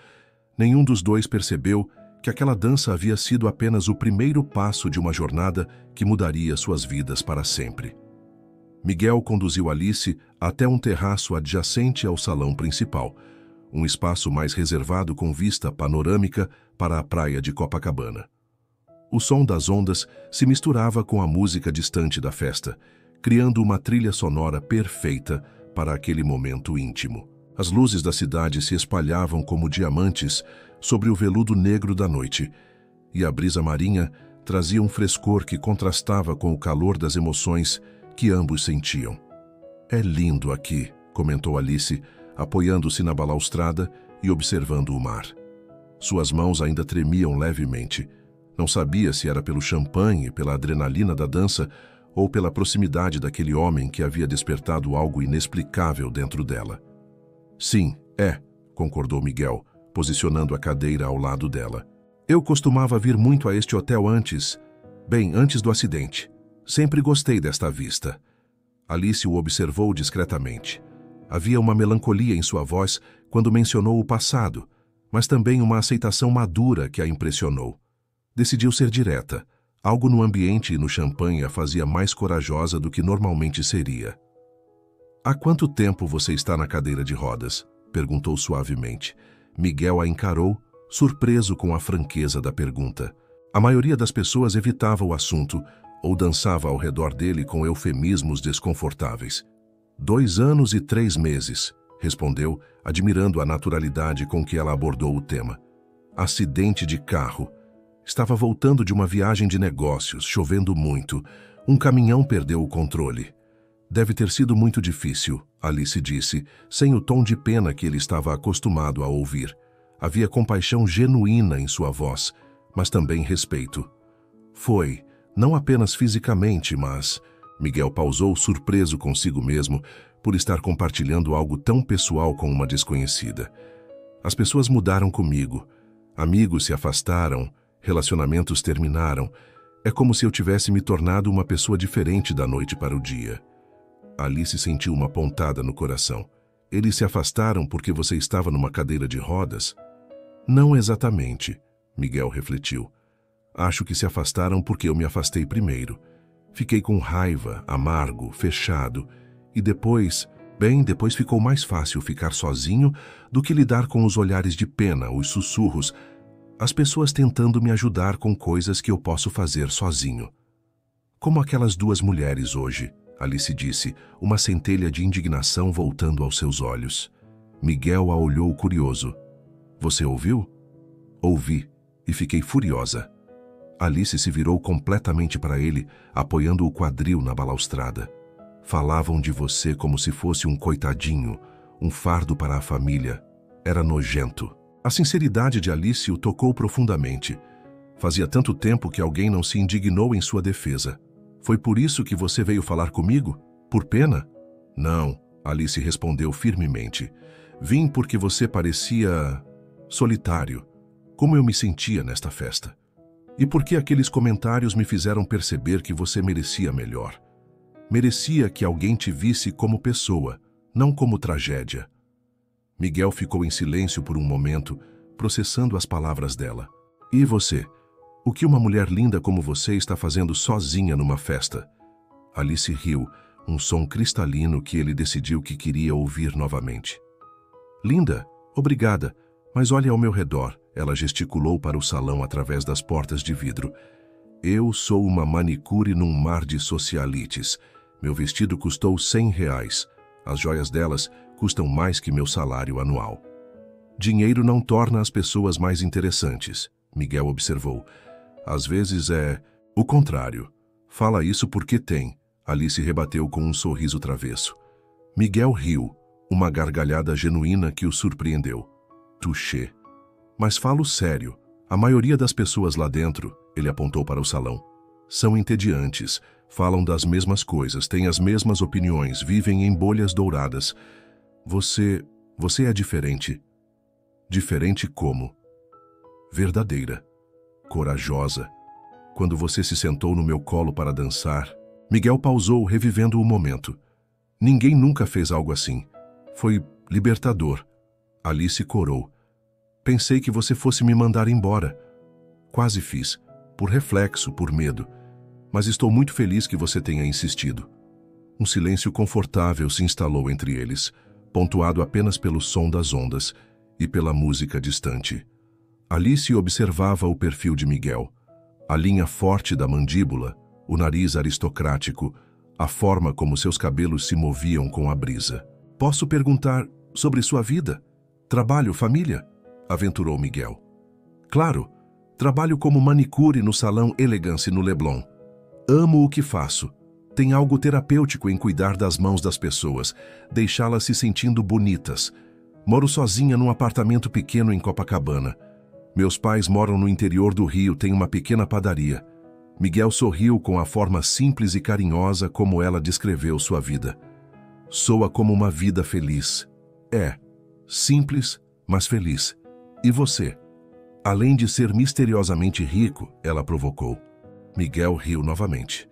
nenhum dos 2 percebeu que aquela dança havia sido apenas o primeiro passo de uma jornada que mudaria suas vidas para sempre. Miguel conduziu Alice até um terraço adjacente ao salão principal, um espaço mais reservado com vista panorâmica para a praia de Copacabana. O som das ondas se misturava com a música distante da festa, criando uma trilha sonora perfeita para aquele momento íntimo. As luzes da cidade se espalhavam como diamantes sobre o veludo negro da noite, e a brisa marinha trazia um frescor que contrastava com o calor das emoções que ambos sentiam. É lindo aqui, comentou Alice, apoiando-se na balaustrada e observando o mar. Suas mãos ainda tremiam levemente. Não sabia se era pelo champanhe, pela adrenalina da dança ou pela proximidade daquele homem que havia despertado algo inexplicável dentro dela. Sim, concordou Miguel, posicionando a cadeira ao lado dela. Eu costumava vir muito a este hotel antes do acidente. Sempre gostei desta vista. Alice o observou discretamente. Havia uma melancolia em sua voz quando mencionou o passado, mas também uma aceitação madura que a impressionou. Decidiu ser direta. Algo no ambiente e no champanhe a fazia mais corajosa do que normalmente seria. Há quanto tempo você está na cadeira de rodas? Perguntou suavemente. Miguel a encarou, surpreso com a franqueza da pergunta. A maioria das pessoas evitava o assunto ou dançava ao redor dele com eufemismos desconfortáveis. 2 anos e 3 meses, respondeu, admirando a naturalidade com que ela abordou o tema. Acidente de carro. Estava voltando de uma viagem de negócios, chovendo muito. Um caminhão perdeu o controle. Deve ter sido muito difícil, Alice disse, sem o tom de pena que ele estava acostumado a ouvir. Havia compaixão genuína em sua voz, mas também respeito. Foi, não apenas fisicamente, mas... Miguel pausou, surpreso consigo mesmo por estar compartilhando algo tão pessoal com uma desconhecida. As pessoas mudaram comigo. Amigos se afastaram, relacionamentos terminaram. É como se eu tivesse me tornado uma pessoa diferente da noite para o dia. Alice sentiu uma pontada no coração. Eles se afastaram porque você estava numa cadeira de rodas? Não exatamente, Miguel refletiu. Acho que se afastaram porque eu me afastei primeiro. Fiquei com raiva, amargo, fechado. E depois ficou mais fácil ficar sozinho do que lidar com os olhares de pena, os sussurros, as pessoas tentando me ajudar com coisas que eu posso fazer sozinho. Como aquelas 2 mulheres hoje, Alice disse, uma centelha de indignação voltando aos seus olhos. Miguel a olhou curioso. Você ouviu? Ouvi, e fiquei furiosa. Alice se virou completamente para ele, apoiando o quadril na balaustrada. Falavam de você como se fosse um coitadinho, um fardo para a família. Era nojento. A sinceridade de Alice o tocou profundamente. Fazia tanto tempo que alguém não se indignou em sua defesa. Foi por isso que você veio falar comigo? Por pena? Não, Alice respondeu firmemente. Vim porque você parecia... solitário, como eu me sentia nesta festa. E porque aqueles comentários me fizeram perceber que você merecia melhor. Merecia que alguém te visse como pessoa, não como tragédia. Miguel ficou em silêncio por um momento, processando as palavras dela. E você? O que uma mulher linda como você está fazendo sozinha numa festa? Alice riu, um som cristalino que ele decidiu que queria ouvir novamente. Linda, obrigada, mas olhe ao meu redor. Ela gesticulou para o salão através das portas de vidro. Eu sou uma manicure num mar de socialites. Meu vestido custou R$100. As joias delas custam mais que meu salário anual. Dinheiro não torna as pessoas mais interessantes, Miguel observou. Às vezes é o contrário. Fala isso porque tem. Alice rebateu com um sorriso travesso. Miguel riu, uma gargalhada genuína que o surpreendeu. Touché. Mas falo sério. A maioria das pessoas lá dentro, ele apontou para o salão, são entediantes, falam das mesmas coisas, têm as mesmas opiniões, vivem em bolhas douradas. Você é diferente. Diferente como? Verdadeira. Corajosa. Quando você se sentou no meu colo para dançar, Miguel pausou, revivendo o momento. Ninguém nunca fez algo assim. Foi libertador. Alice corou. Pensei que você fosse me mandar embora. Quase fiz, por reflexo, por medo. Mas estou muito feliz que você tenha insistido. Um silêncio confortável se instalou entre eles, pontuado apenas pelo som das ondas e pela música distante. Alice observava o perfil de Miguel. A linha forte da mandíbula, o nariz aristocrático, a forma como seus cabelos se moviam com a brisa. Posso perguntar sobre sua vida? Trabalho, família? Aventurou Miguel. Claro, trabalho como manicure no salão Elegance no Leblon. Amo o que faço. Tem algo terapêutico em cuidar das mãos das pessoas, deixá-las se sentindo bonitas. Moro sozinha num apartamento pequeno em Copacabana. Meus pais moram no interior do Rio, têm uma pequena padaria. Miguel sorriu com a forma simples e carinhosa como ela descreveu sua vida. Soa como uma vida feliz. É, simples, mas feliz. E você? Além de ser misteriosamente rico, ela provocou. Miguel riu novamente.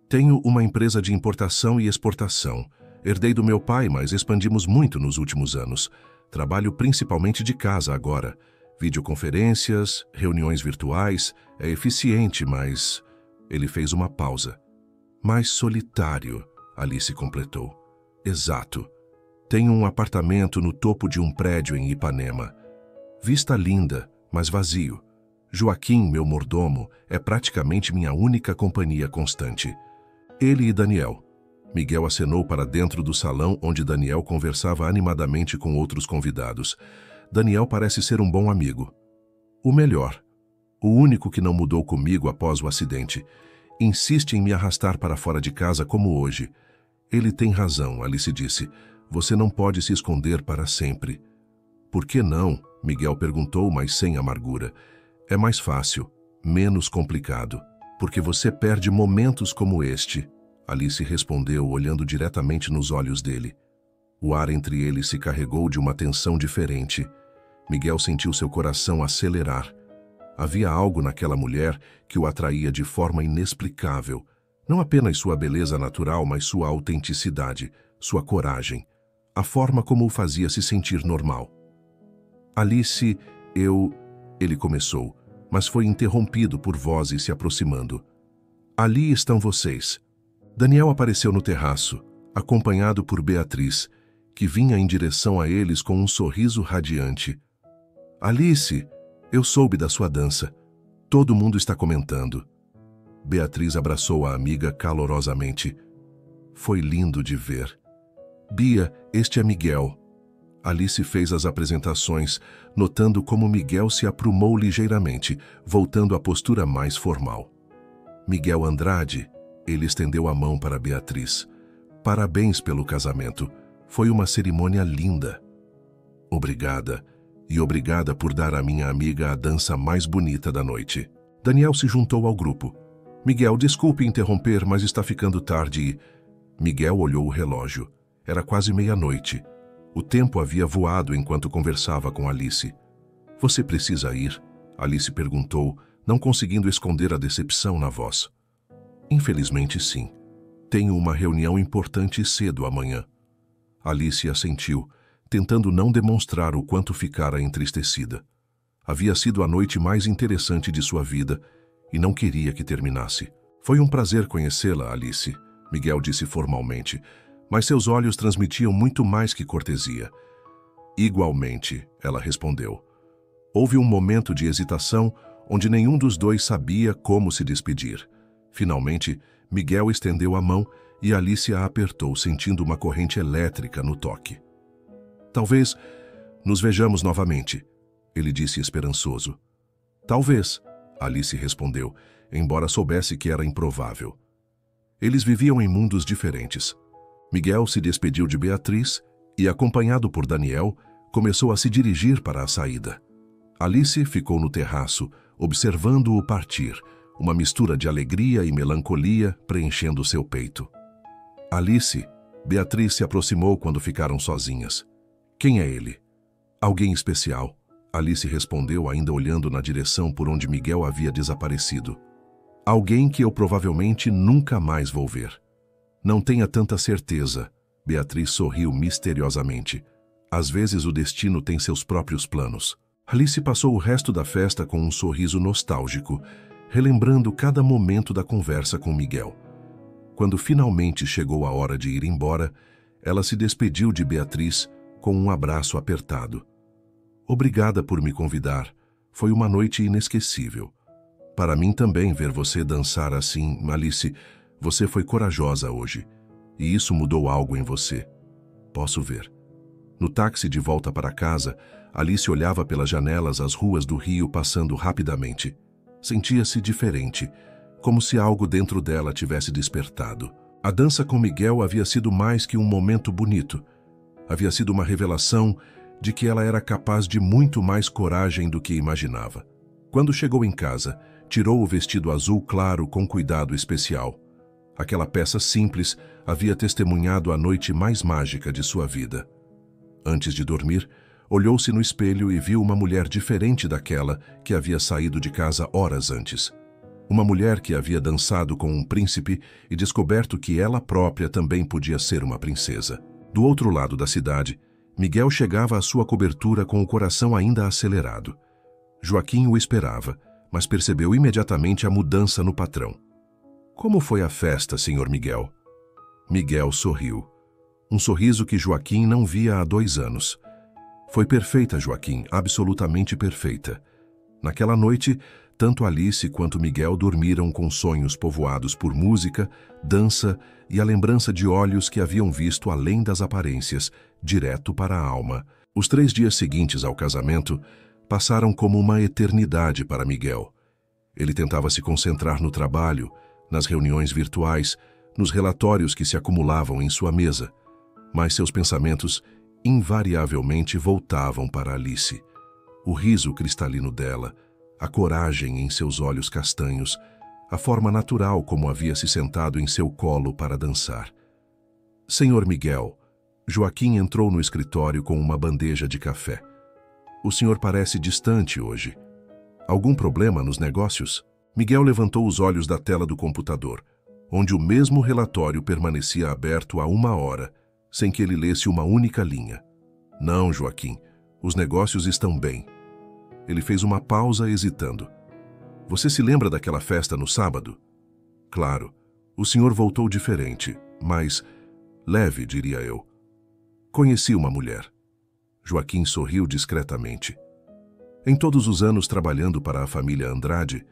Tenho uma empresa de importação e exportação. Herdei do meu pai, mas expandimos muito nos últimos anos. Trabalho principalmente de casa agora. Videoconferências, reuniões virtuais. É eficiente, mas Ele fez uma pausa. Mais solitário, Alice completou. Exato. Tenho um apartamento no topo de um prédio em Ipanema. Vista linda, mas vazio. Joaquim, meu mordomo, é praticamente minha única companhia constante. Ele e Daniel. Miguel acenou para dentro do salão onde Daniel conversava animadamente com outros convidados. Daniel parece ser um bom amigo. O melhor. O único que não mudou comigo após o acidente. Insiste em me arrastar para fora de casa como hoje. Ele tem razão, Alice disse. Você não pode se esconder para sempre. Por que não? Miguel perguntou, mas sem amargura. É mais fácil, menos complicado, porque você perde momentos como este. Alice respondeu, olhando diretamente nos olhos dele. O ar entre eles se carregou de uma tensão diferente. Miguel sentiu seu coração acelerar. Havia algo naquela mulher que o atraía de forma inexplicável. Não apenas sua beleza natural, mas sua autenticidade, sua coragem, a forma como o fazia se sentir normal. Alice, Ele começou, mas foi interrompido por vozes se aproximando. Ali estão vocês. Daniel apareceu no terraço, acompanhado por Beatriz, que vinha em direção a eles com um sorriso radiante. Alice, eu soube da sua dança. Todo mundo está comentando. Beatriz abraçou a amiga calorosamente. Foi lindo de ver. Bia, este é Miguel. Alice fez as apresentações, notando como Miguel se aprumou ligeiramente, voltando à postura mais formal. Miguel Andrade, ele estendeu a mão para Beatriz. Parabéns pelo casamento. Foi uma cerimônia linda. Obrigada. E obrigada por dar à minha amiga a dança mais bonita da noite. Daniel se juntou ao grupo. Miguel, desculpe interromper, mas está ficando tarde e... Miguel olhou o relógio. Era quase meia-noite. O tempo havia voado enquanto conversava com Alice. Você precisa ir? Alice perguntou, não conseguindo esconder a decepção na voz. Infelizmente, sim. Tenho uma reunião importante cedo amanhã. Alice assentiu, tentando não demonstrar o quanto ficara entristecida. Havia sido a noite mais interessante de sua vida e não queria que terminasse. Foi um prazer conhecê-la, Alice, Miguel disse formalmente, mas seus olhos transmitiam muito mais que cortesia. Igualmente, ela respondeu. Houve um momento de hesitação onde nenhum dos dois sabia como se despedir. Finalmente, Miguel estendeu a mão e Alice a apertou, sentindo uma corrente elétrica no toque. Talvez nos vejamos novamente, ele disse esperançoso. Talvez, Alice respondeu, embora soubesse que era improvável. Eles viviam em mundos diferentes. Miguel se despediu de Beatriz e, acompanhado por Daniel, começou a se dirigir para a saída. Alice ficou no terraço, observando-o partir, uma mistura de alegria e melancolia preenchendo seu peito. Alice, Beatriz se aproximou quando ficaram sozinhas. Quem é ele? Alguém especial, Alice respondeu, ainda olhando na direção por onde Miguel havia desaparecido. Alguém que eu provavelmente nunca mais vou ver. Não tenha tanta certeza, Beatriz sorriu misteriosamente. Às vezes o destino tem seus próprios planos. Alice passou o resto da festa com um sorriso nostálgico, relembrando cada momento da conversa com Miguel. Quando finalmente chegou a hora de ir embora, ela se despediu de Beatriz com um abraço apertado. Obrigada por me convidar. Foi uma noite inesquecível. Para mim também ver você dançar assim, Alice, você foi corajosa hoje. E isso mudou algo em você. Posso ver. No táxi de volta para casa, Alice olhava pelas janelas as ruas do Rio passando rapidamente. Sentia-se diferente, como se algo dentro dela tivesse despertado. A dança com Miguel havia sido mais que um momento bonito. Havia sido uma revelação de que ela era capaz de muito mais coragem do que imaginava. Quando chegou em casa, tirou o vestido azul claro com cuidado especial. Aquela peça simples havia testemunhado a noite mais mágica de sua vida. Antes de dormir, olhou-se no espelho e viu uma mulher diferente daquela que havia saído de casa horas antes. Uma mulher que havia dançado com um príncipe e descoberto que ela própria também podia ser uma princesa. Do outro lado da cidade, Miguel chegava à sua cobertura com o coração ainda acelerado. Joaquim o esperava, mas percebeu imediatamente a mudança no patrão. Como foi a festa, Sr. Miguel? Miguel sorriu. Um sorriso que Joaquim não via há 2 anos. Foi perfeita, Joaquim, absolutamente perfeita. Naquela noite, tanto Alice quanto Miguel dormiram com sonhos povoados por música, dança e a lembrança de olhos que haviam visto além das aparências, direto para a alma. Os 3 dias seguintes ao casamento passaram como uma eternidade para Miguel. Ele tentava se concentrar no trabalho, nas reuniões virtuais, nos relatórios que se acumulavam em sua mesa, mas seus pensamentos invariavelmente voltavam para Alice. O riso cristalino dela, a coragem em seus olhos castanhos, a forma natural como havia se sentado em seu colo para dançar. Senhor Miguel, Joaquim entrou no escritório com uma bandeja de café. O senhor parece distante hoje. Algum problema nos negócios? Miguel levantou os olhos da tela do computador, onde o mesmo relatório permanecia aberto há 1 hora, sem que ele lesse uma única linha. Não, Joaquim, os negócios estão bem. Ele fez uma pausa hesitando. Você se lembra daquela festa no sábado? Claro, o senhor voltou diferente, mas leve, diria eu. Conheci uma mulher. Joaquim sorriu discretamente. Em todos os anos trabalhando para a família Andrade,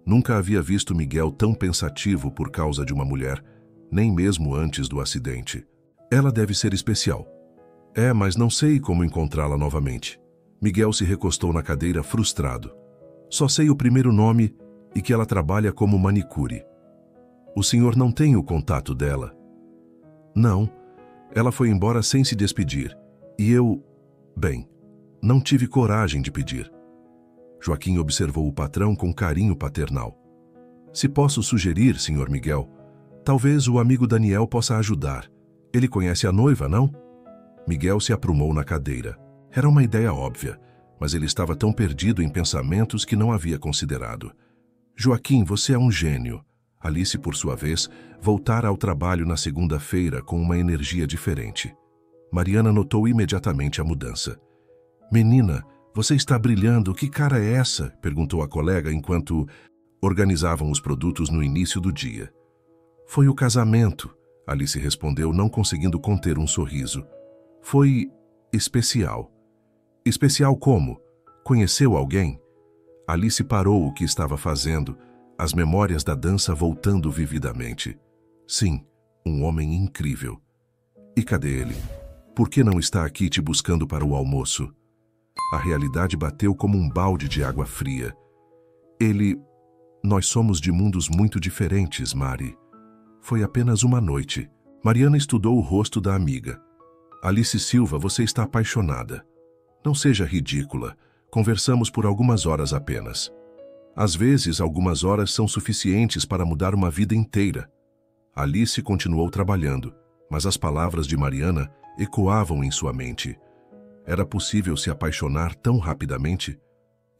nunca havia visto Miguel tão pensativo por causa de uma mulher, nem mesmo antes do acidente. Ela deve ser especial. É, mas não sei como encontrá-la novamente. Miguel se recostou na cadeira frustrado. Só sei o primeiro nome e que ela trabalha como manicure. O senhor não tem o contato dela? Não. Ela foi embora sem se despedir. E eu... Bem, não tive coragem de pedir. Joaquim observou o patrão com carinho paternal. Se posso sugerir, Sr. Miguel, talvez o amigo Daniel possa ajudar. Ele conhece a noiva, não? Miguel se aprumou na cadeira. Era uma ideia óbvia, mas ele estava tão perdido em pensamentos que não havia considerado. Joaquim, você é um gênio. Alice, por sua vez, voltara ao trabalho na segunda-feira com uma energia diferente. Mariana notou imediatamente a mudança. Menina, você está brilhando, que cara é essa? Perguntou a colega enquanto organizavam os produtos no início do dia. Foi o casamento, Alice respondeu, não conseguindo conter um sorriso. Foi especial. Especial como? Conheceu alguém? Alice parou o que estava fazendo, as memórias da dança voltando vividamente. Sim, um homem incrível. E cadê ele? Por que não está aqui te buscando para o almoço? A realidade bateu como um balde de água fria. Ele... Nós somos de mundos muito diferentes, Mari. Foi apenas uma noite. Mariana estudou o rosto da amiga. Alice Silva, você está apaixonada. Não seja ridícula. Conversamos por algumas horas apenas. Às vezes, algumas horas são suficientes para mudar uma vida inteira. Alice continuou trabalhando, mas as palavras de Mariana ecoavam em sua mente. Era possível se apaixonar tão rapidamente?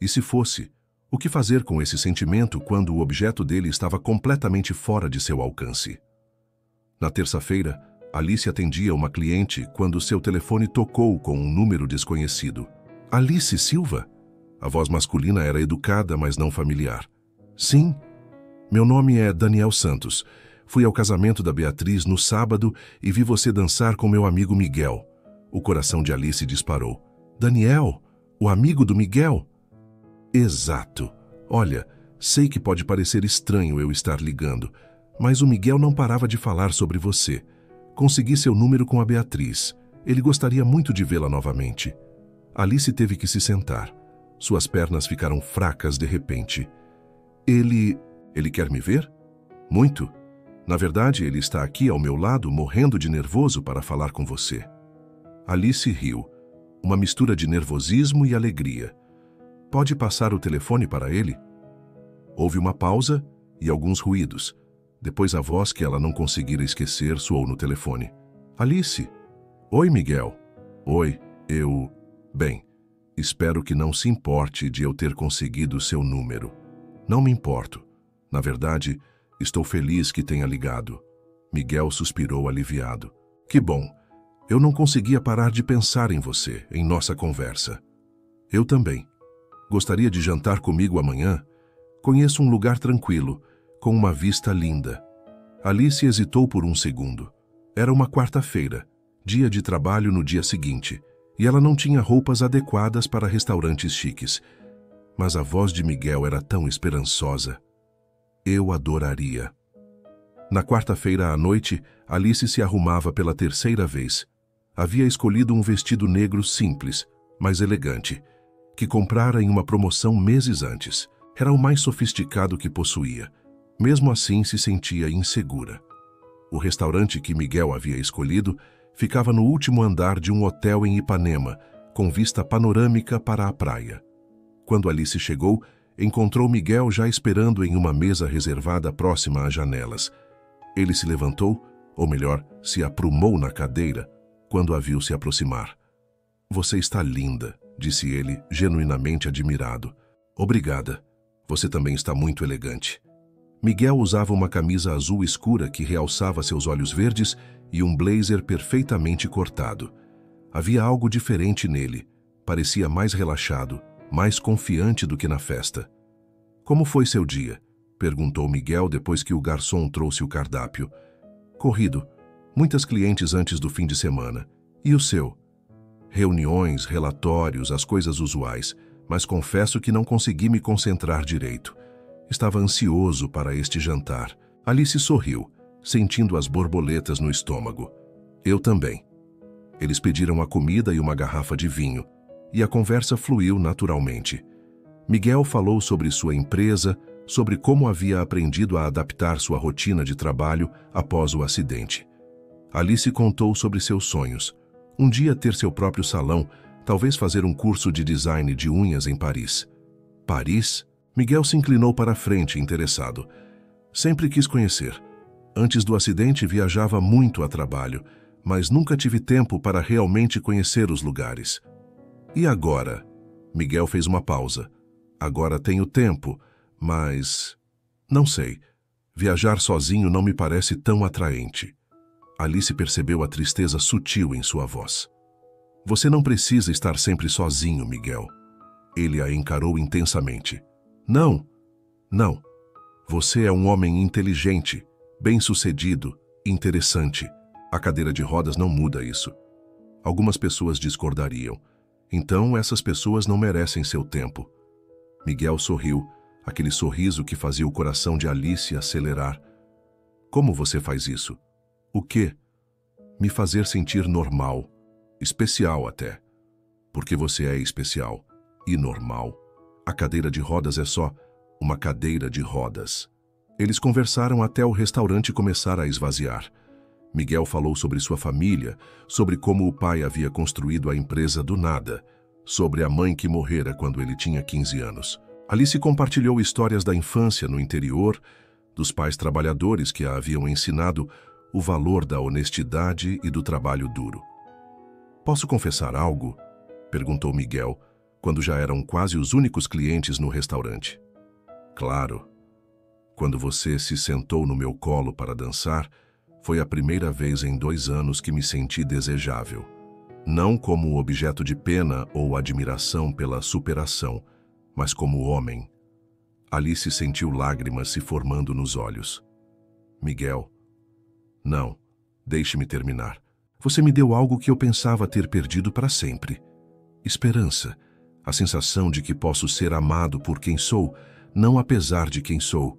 E se fosse, o que fazer com esse sentimento quando o objeto dele estava completamente fora de seu alcance? Na terça-feira, Alice atendia uma cliente quando seu telefone tocou com um número desconhecido. Alice Silva? A voz masculina era educada, mas não familiar. Sim. Meu nome é Daniel Santos. Fui ao casamento da Beatriz no sábado e vi você dançar com meu amigo Miguel. O coração de Alice disparou. Daniel? O amigo do Miguel? Exato. Olha, sei que pode parecer estranho eu estar ligando, mas o Miguel não parava de falar sobre você. Consegui seu número com a Beatriz. Ele gostaria muito de vê-la novamente. Alice teve que se sentar. Suas pernas ficaram fracas de repente. Ele quer me ver? Muito. Na verdade, ele está aqui ao meu lado, morrendo de nervoso para falar com você. Alice riu. Uma mistura de nervosismo e alegria. Pode passar o telefone para ele? Houve uma pausa e alguns ruídos. Depois a voz que ela não conseguira esquecer soou no telefone. Alice. Oi, Miguel. Oi, eu... Bem, espero que não se importe de eu ter conseguido seu número. Não me importo. Na verdade, estou feliz que tenha ligado. Miguel suspirou aliviado. Que bom. Eu não conseguia parar de pensar em você, em nossa conversa. Eu também. Gostaria de jantar comigo amanhã? Conheço um lugar tranquilo, com uma vista linda. Alice hesitou por um segundo. Era uma quarta-feira, dia de trabalho no dia seguinte, e ela não tinha roupas adequadas para restaurantes chiques. Mas a voz de Miguel era tão esperançosa. Eu adoraria. Na quarta-feira à noite, Alice se arrumava pela terceira vez. Havia escolhido um vestido negro simples, mas elegante, que comprara em uma promoção meses antes. Era o mais sofisticado que possuía. Mesmo assim, se sentia insegura. O restaurante que Miguel havia escolhido ficava no último andar de um hotel em Ipanema, com vista panorâmica para a praia. Quando Alice chegou, encontrou Miguel já esperando em uma mesa reservada próxima às janelas. Ele se levantou, ou melhor, se aprumou na cadeira, quando a viu se aproximar. Você está linda, disse ele, genuinamente admirado. Obrigada. Você também está muito elegante. Miguel usava uma camisa azul escura que realçava seus olhos verdes e um blazer perfeitamente cortado. Havia algo diferente nele. Parecia mais relaxado, mais confiante do que na festa. Como foi seu dia? Perguntou Miguel depois que o garçom trouxe o cardápio. Corrido. Muitas clientes antes do fim de semana. E o seu? Reuniões, relatórios, as coisas usuais, mas confesso que não consegui me concentrar direito. Estava ansioso para este jantar. Alice sorriu, sentindo as borboletas no estômago. Eu também. Eles pediram a comida e uma garrafa de vinho, e a conversa fluiu naturalmente. Miguel falou sobre sua empresa, sobre como havia aprendido a adaptar sua rotina de trabalho após o acidente. Alice contou sobre seus sonhos. Um dia ter seu próprio salão, talvez fazer um curso de design de unhas em Paris. Paris? Miguel se inclinou para a frente, interessado. Sempre quis conhecer. Antes do acidente, viajava muito a trabalho, mas nunca tive tempo para realmente conhecer os lugares. E agora? Miguel fez uma pausa. Agora tenho tempo, mas... não sei. Viajar sozinho não me parece tão atraente. Alice percebeu a tristeza sutil em sua voz. Você não precisa estar sempre sozinho, Miguel. Ele a encarou intensamente. Não, não. Você é um homem inteligente, bem-sucedido, interessante. A cadeira de rodas não muda isso. Algumas pessoas discordariam. Então, essas pessoas não merecem seu tempo. Miguel sorriu, aquele sorriso que fazia o coração de Alice acelerar. Como você faz isso? O quê? Me fazer sentir normal, especial até. Porque você é especial e normal. A cadeira de rodas é só uma cadeira de rodas. Eles conversaram até o restaurante começar a esvaziar. Miguel falou sobre sua família, sobre como o pai havia construído a empresa do nada, sobre a mãe que morrera quando ele tinha 15 anos. Alice compartilhou histórias da infância no interior, dos pais trabalhadores que a haviam ensinado o valor da honestidade e do trabalho duro. Posso confessar algo? Perguntou Miguel, quando já eram quase os únicos clientes no restaurante. Claro. Quando você se sentou no meu colo para dançar, foi a primeira vez em 2 anos que me senti desejável. Não como objeto de pena ou admiração pela superação, mas como homem. Alice sentiu lágrimas se formando nos olhos. Miguel. Não, deixe-me terminar. Você me deu algo que eu pensava ter perdido para sempre. Esperança. A sensação de que posso ser amado por quem sou, não apesar de quem sou.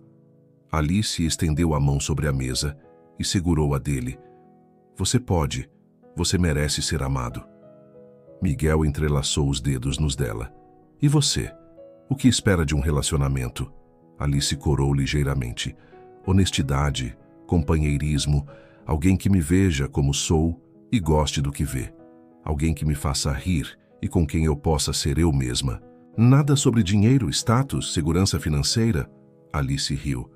Alice estendeu a mão sobre a mesa e segurou a dele. Você pode. Você merece ser amado. Miguel entrelaçou os dedos nos dela. E você? O que espera de um relacionamento? Alice corou ligeiramente. Honestidade, companheirismo, alguém que me veja como sou e goste do que vê. Alguém que me faça rir e com quem eu possa ser eu mesma. Nada sobre dinheiro, status, segurança financeira? Alice riu.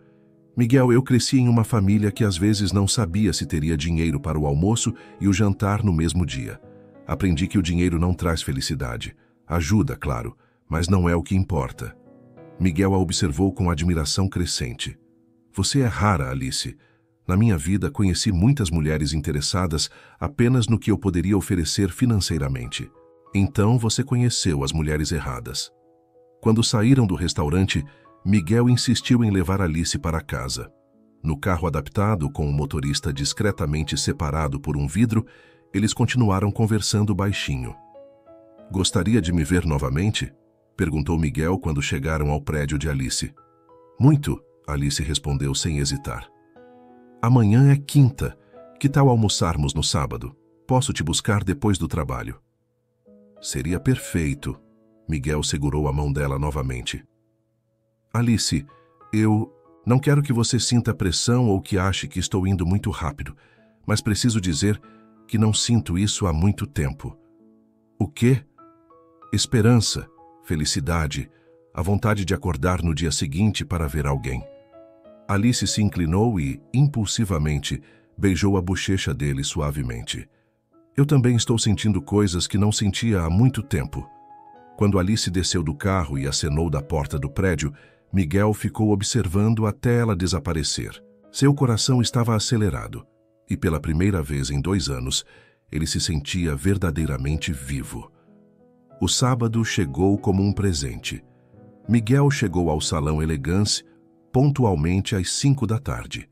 Miguel, eu cresci em uma família que às vezes não sabia se teria dinheiro para o almoço e o jantar no mesmo dia. Aprendi que o dinheiro não traz felicidade. Ajuda, claro, mas não é o que importa. Miguel a observou com admiração crescente. Você é rara, Alice. Na minha vida, conheci muitas mulheres interessadas apenas no que eu poderia oferecer financeiramente. Então você conheceu as mulheres erradas. Quando saíram do restaurante, Miguel insistiu em levar Alice para casa. No carro adaptado, com o motorista discretamente separado por um vidro, eles continuaram conversando baixinho. "Gostaria de me ver novamente?" perguntou Miguel quando chegaram ao prédio de Alice. "Muito", Alice respondeu sem hesitar. "Amanhã é quinta. Que tal almoçarmos no sábado? Posso te buscar depois do trabalho." "Seria perfeito." Miguel segurou a mão dela novamente. "Alice, eu não quero que você sinta pressão ou que ache que estou indo muito rápido, mas preciso dizer que não sinto isso há muito tempo." "O quê?" "Esperança, felicidade, a vontade de acordar no dia seguinte para ver alguém." Alice se inclinou e, impulsivamente, beijou a bochecha dele suavemente. "Eu também estou sentindo coisas que não sentia há muito tempo." Quando Alice desceu do carro e acenou da porta do prédio, Miguel ficou observando até ela desaparecer. Seu coração estava acelerado e, pela primeira vez em 2 anos, ele se sentia verdadeiramente vivo. O sábado chegou como um presente. Miguel chegou ao salão Elegance pontualmente às 5 da tarde.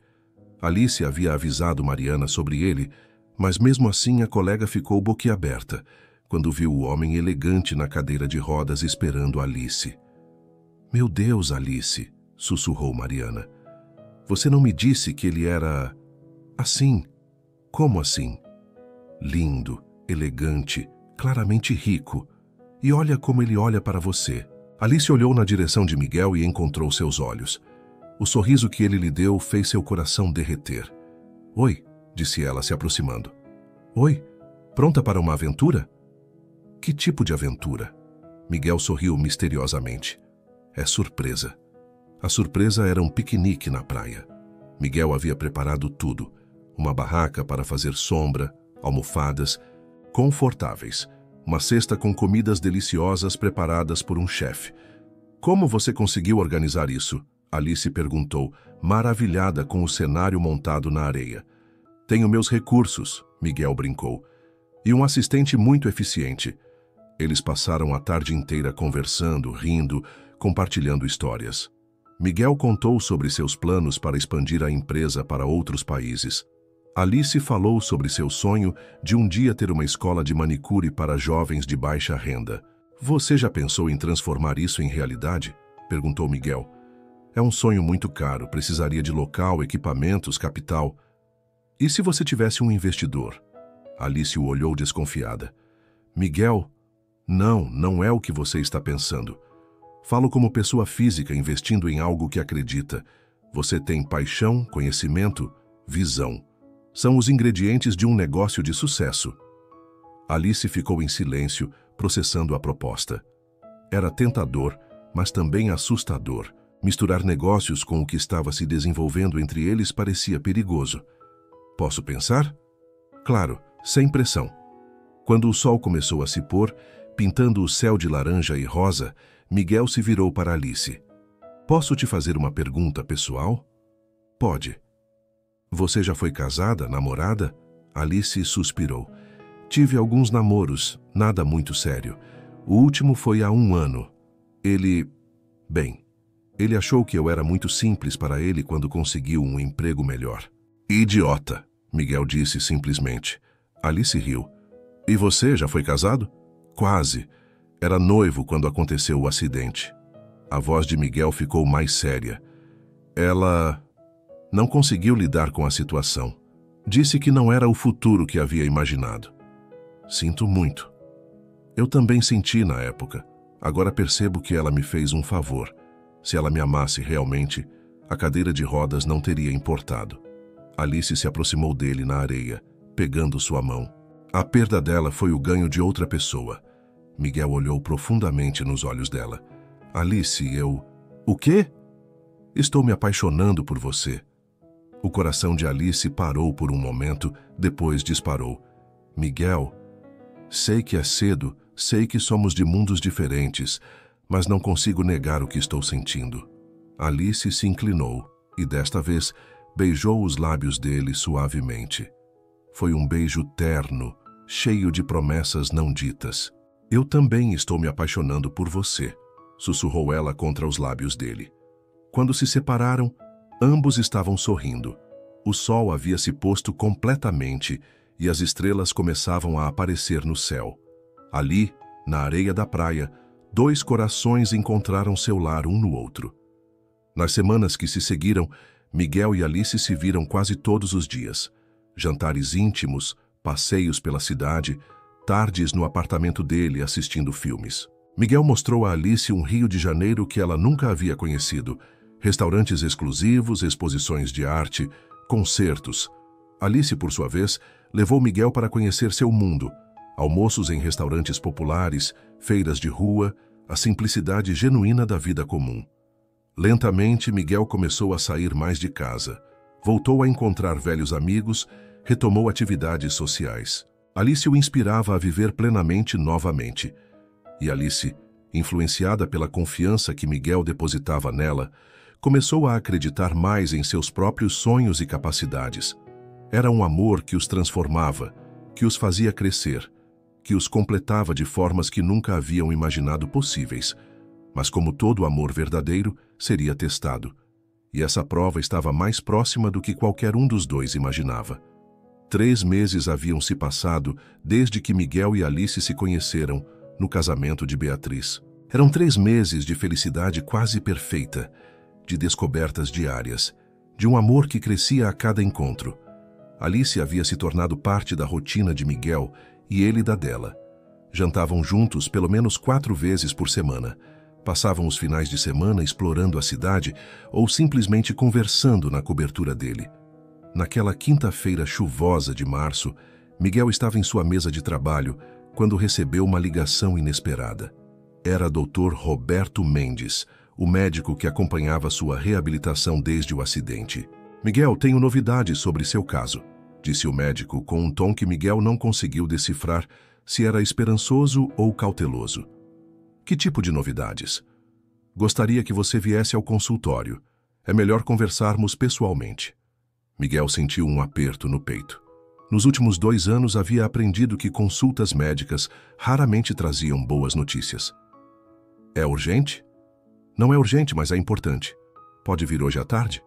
Alice havia avisado Mariana sobre ele, mas mesmo assim a colega ficou boquiaberta quando viu o homem elegante na cadeira de rodas esperando Alice. "Meu Deus, Alice", sussurrou Mariana. "Você não me disse que ele era... assim? Como assim?" "Lindo, elegante, claramente rico. E olha como ele olha para você." Alice olhou na direção de Miguel e encontrou seus olhos. O sorriso que ele lhe deu fez seu coração derreter. "Oi", disse ela, se aproximando. "Oi, pronta para uma aventura?" "Que tipo de aventura?" Miguel sorriu misteriosamente. "É surpresa." A surpresa era um piquenique na praia. Miguel havia preparado tudo. Uma barraca para fazer sombra, almofadas confortáveis, uma cesta com comidas deliciosas preparadas por um chefe. "Como você conseguiu organizar isso?" Alice perguntou, maravilhada com o cenário montado na areia. "Tenho meus recursos", Miguel brincou, "e um assistente muito eficiente." Eles passaram a tarde inteira conversando, rindo, compartilhando histórias. Miguel contou sobre seus planos para expandir a empresa para outros países. Alice falou sobre seu sonho de um dia ter uma escola de manicure para jovens de baixa renda. "Você já pensou em transformar isso em realidade?" perguntou Miguel. "É um sonho muito caro, precisaria de local, equipamentos, capital." "E se você tivesse um investidor?" Alice o olhou desconfiada. "Miguel, não é o que você está pensando. Falo como pessoa física investindo em algo que acredita. Você tem paixão, conhecimento, visão. São os ingredientes de um negócio de sucesso." Alice ficou em silêncio, processando a proposta. Era tentador, mas também assustador. Misturar negócios com o que estava se desenvolvendo entre eles parecia perigoso. "Posso pensar?" "Claro, sem pressão." Quando o sol começou a se pôr, pintando o céu de laranja e rosa, Miguel se virou para Alice. "Posso te fazer uma pergunta pessoal?" "Pode." "Você já foi casada, namorada?" Alice suspirou. "Tive alguns namoros, nada muito sério. O último foi há 1 ano. Ele achou que eu era muito simples para ele quando conseguiu um emprego melhor." "Idiota", Miguel disse simplesmente. Alice riu. "E você já foi casado?" "Quase. Era noivo quando aconteceu o acidente." A voz de Miguel ficou mais séria. "Ela não conseguiu lidar com a situação. Disse que não era o futuro que havia imaginado." "Sinto muito." "Eu também senti na época. Agora percebo que ela me fez um favor. Se ela me amasse realmente, a cadeira de rodas não teria importado." Alice se aproximou dele na areia, pegando sua mão. "A perda dela foi o ganho de outra pessoa." Miguel olhou profundamente nos olhos dela. "Alice, eu..." "O quê?" "Estou me apaixonando por você." O coração de Alice parou por um momento, depois disparou. "Miguel, sei que é cedo, sei que somos de mundos diferentes, mas não consigo negar o que estou sentindo." Alice se inclinou e, desta vez, beijou os lábios dele suavemente. Foi um beijo terno, cheio de promessas não ditas. "Eu também estou me apaixonando por você", sussurrou ela contra os lábios dele. Quando se separaram, Ambos estavam sorrindo. O sol havia se posto completamente e as estrelas começavam a aparecer no céu. Ali, na areia da praia, dois corações encontraram seu lar um no outro. Nas semanas que se seguiram, Miguel e Alice se viram quase todos os dias. Jantares íntimos, passeios pela cidade, tardes no apartamento dele assistindo filmes. Miguel mostrou a Alice um Rio de Janeiro que ela nunca havia conhecido. Restaurantes exclusivos, exposições de arte, concertos. Alice, por sua vez, levou Miguel para conhecer seu mundo. Almoços em restaurantes populares, feiras de rua, a simplicidade genuína da vida comum. Lentamente, Miguel começou a sair mais de casa. Voltou a encontrar velhos amigos, retomou atividades sociais. Alice o inspirava a viver plenamente novamente. E Alice, influenciada pela confiança que Miguel depositava nela, começou a acreditar mais em seus próprios sonhos e capacidades. Era um amor que os transformava, que os fazia crescer, que os completava de formas que nunca haviam imaginado possíveis. Mas como todo amor verdadeiro, seria testado. E essa prova estava mais próxima do que qualquer um dos dois imaginava. 3 meses haviam se passado desde que Miguel e Alice se conheceram no casamento de Beatriz. Eram 3 meses de felicidade quase perfeita, de descobertas diárias, de um amor que crescia a cada encontro. Alice havia se tornado parte da rotina de Miguel e ele da dela. Jantavam juntos pelo menos 4 vezes por semana. Passavam os finais de semana explorando a cidade ou simplesmente conversando na cobertura dele. Naquela quinta-feira chuvosa de março, Miguel estava em sua mesa de trabalho quando recebeu uma ligação inesperada. Era Dr. Roberto Mendes, o médico que acompanhava sua reabilitação desde o acidente. "Miguel, tenho novidades sobre seu caso", disse o médico com um tom que Miguel não conseguiu decifrar se era esperançoso ou cauteloso. "Que tipo de novidades?" "Gostaria que você viesse ao consultório. É melhor conversarmos pessoalmente." Miguel sentiu um aperto no peito. Nos últimos 2 anos havia aprendido que consultas médicas raramente traziam boas notícias. "É urgente?" "Não é urgente, mas é importante. Pode vir hoje à tarde?"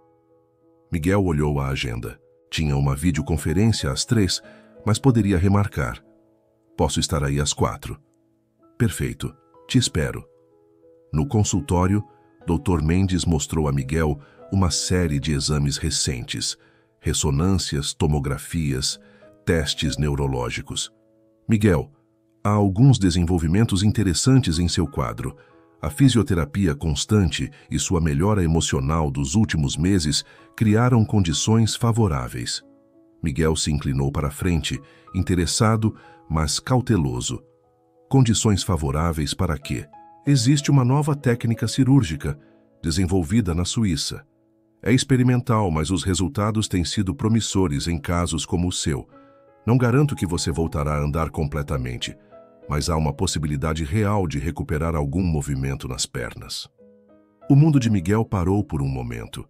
Miguel olhou a agenda. Tinha uma videoconferência às 3, mas poderia remarcar. "Posso estar aí às 4. "Perfeito. Te espero." No consultório, Dr. Mendes mostrou a Miguel uma série de exames recentes, ressonâncias, tomografias, testes neurológicos. "Miguel, há alguns desenvolvimentos interessantes em seu quadro. A fisioterapia constante e sua melhora emocional dos últimos meses criaram condições favoráveis." Miguel se inclinou para a frente, interessado, mas cauteloso. "Condições favoráveis para quê?" "Existe uma nova técnica cirúrgica, desenvolvida na Suíça. É experimental, mas os resultados têm sido promissores em casos como o seu. Não garanto que você voltará a andar completamente, mas há uma possibilidade real de recuperar algum movimento nas pernas." O mundo de Miguel parou por um momento.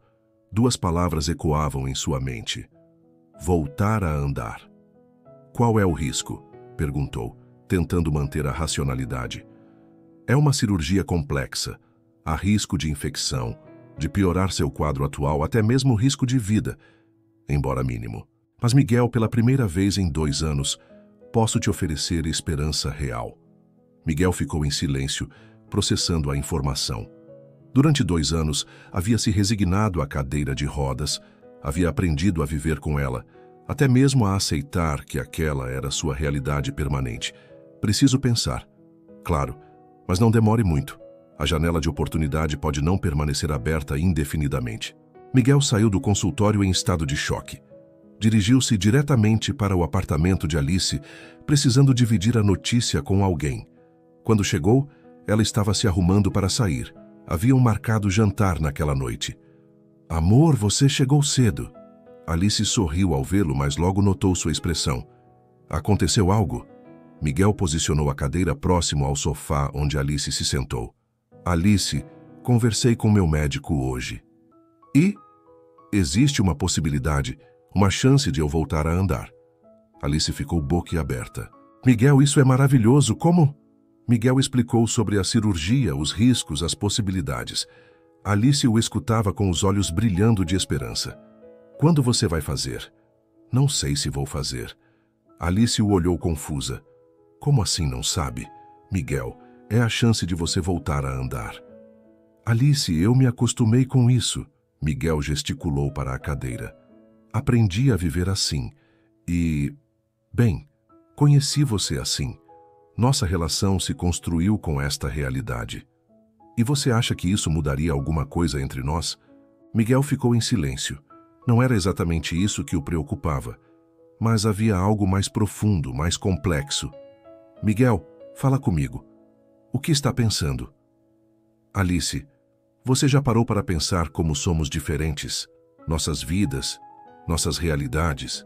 2 palavras ecoavam em sua mente. Voltar a andar. "Qual é o risco?" perguntou, tentando manter a racionalidade. "É uma cirurgia complexa. Há risco de infecção, de piorar seu quadro atual, até mesmo risco de vida, embora mínimo. Mas, Miguel, pela primeira vez em 2 anos, posso te oferecer esperança real." Miguel ficou em silêncio, processando a informação. Durante 2 anos, havia se resignado à cadeira de rodas, havia aprendido a viver com ela, até mesmo a aceitar que aquela era sua realidade permanente. "Preciso pensar." "Claro, mas não demore muito. A janela de oportunidade pode não permanecer aberta indefinidamente." Miguel saiu do consultório em estado de choque. Dirigiu-se diretamente para o apartamento de Alice, precisando dividir a notícia com alguém. Quando chegou, ela estava se arrumando para sair. Haviam marcado jantar naquela noite. "Amor, você chegou cedo." Alice sorriu ao vê-lo, mas logo notou sua expressão. "Aconteceu algo?" Miguel posicionou a cadeira próximo ao sofá onde Alice se sentou. "Alice, conversei com meu médico hoje." "E? Existe uma possibilidade, uma chance de eu voltar a andar." Alice ficou boquiaberta. "Miguel, isso é maravilhoso. Como?" Miguel explicou sobre a cirurgia, os riscos, as possibilidades. Alice o escutava com os olhos brilhando de esperança. Quando você vai fazer? Não sei se vou fazer. Alice o olhou confusa. Como assim não sabe? Miguel, é a chance de você voltar a andar. Alice, eu me acostumei com isso. Miguel gesticulou para a cadeira. Aprendi a viver assim. E... bem, conheci você assim. Nossa relação se construiu com esta realidade. E você acha que isso mudaria alguma coisa entre nós? Miguel ficou em silêncio. Não era exatamente isso que o preocupava. Mas havia algo mais profundo, mais complexo. Miguel, fala comigo. O que está pensando? Alice, você já parou para pensar como somos diferentes? Nossas vidas, nossas realidades?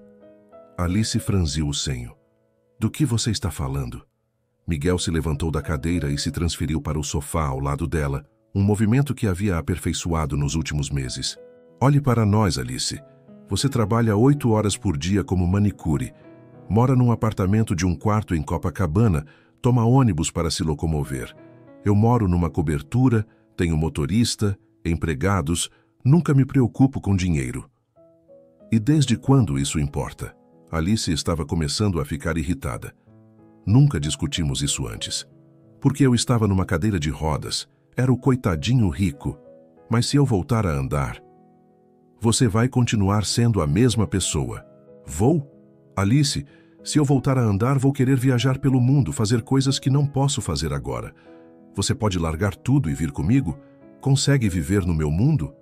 Alice franziu o senho. Do que você está falando? Miguel se levantou da cadeira e se transferiu para o sofá ao lado dela, um movimento que havia aperfeiçoado nos últimos meses. Olhe para nós, Alice. Você trabalha 8 horas por dia como manicure, mora num apartamento de 1 quarto em Copacabana, toma ônibus para se locomover. Eu moro numa cobertura, tenho motorista, empregados, nunca me preocupo com dinheiro. E desde quando isso importa? Alice estava começando a ficar irritada. Nunca discutimos isso antes. Porque eu estava numa cadeira de rodas, era o coitadinho rico. Mas se eu voltar a andar, você vai continuar sendo a mesma pessoa. Vou? Alice, se eu voltar a andar, vou querer viajar pelo mundo, fazer coisas que não posso fazer agora. Você pode largar tudo e vir comigo? Consegue viver no meu mundo?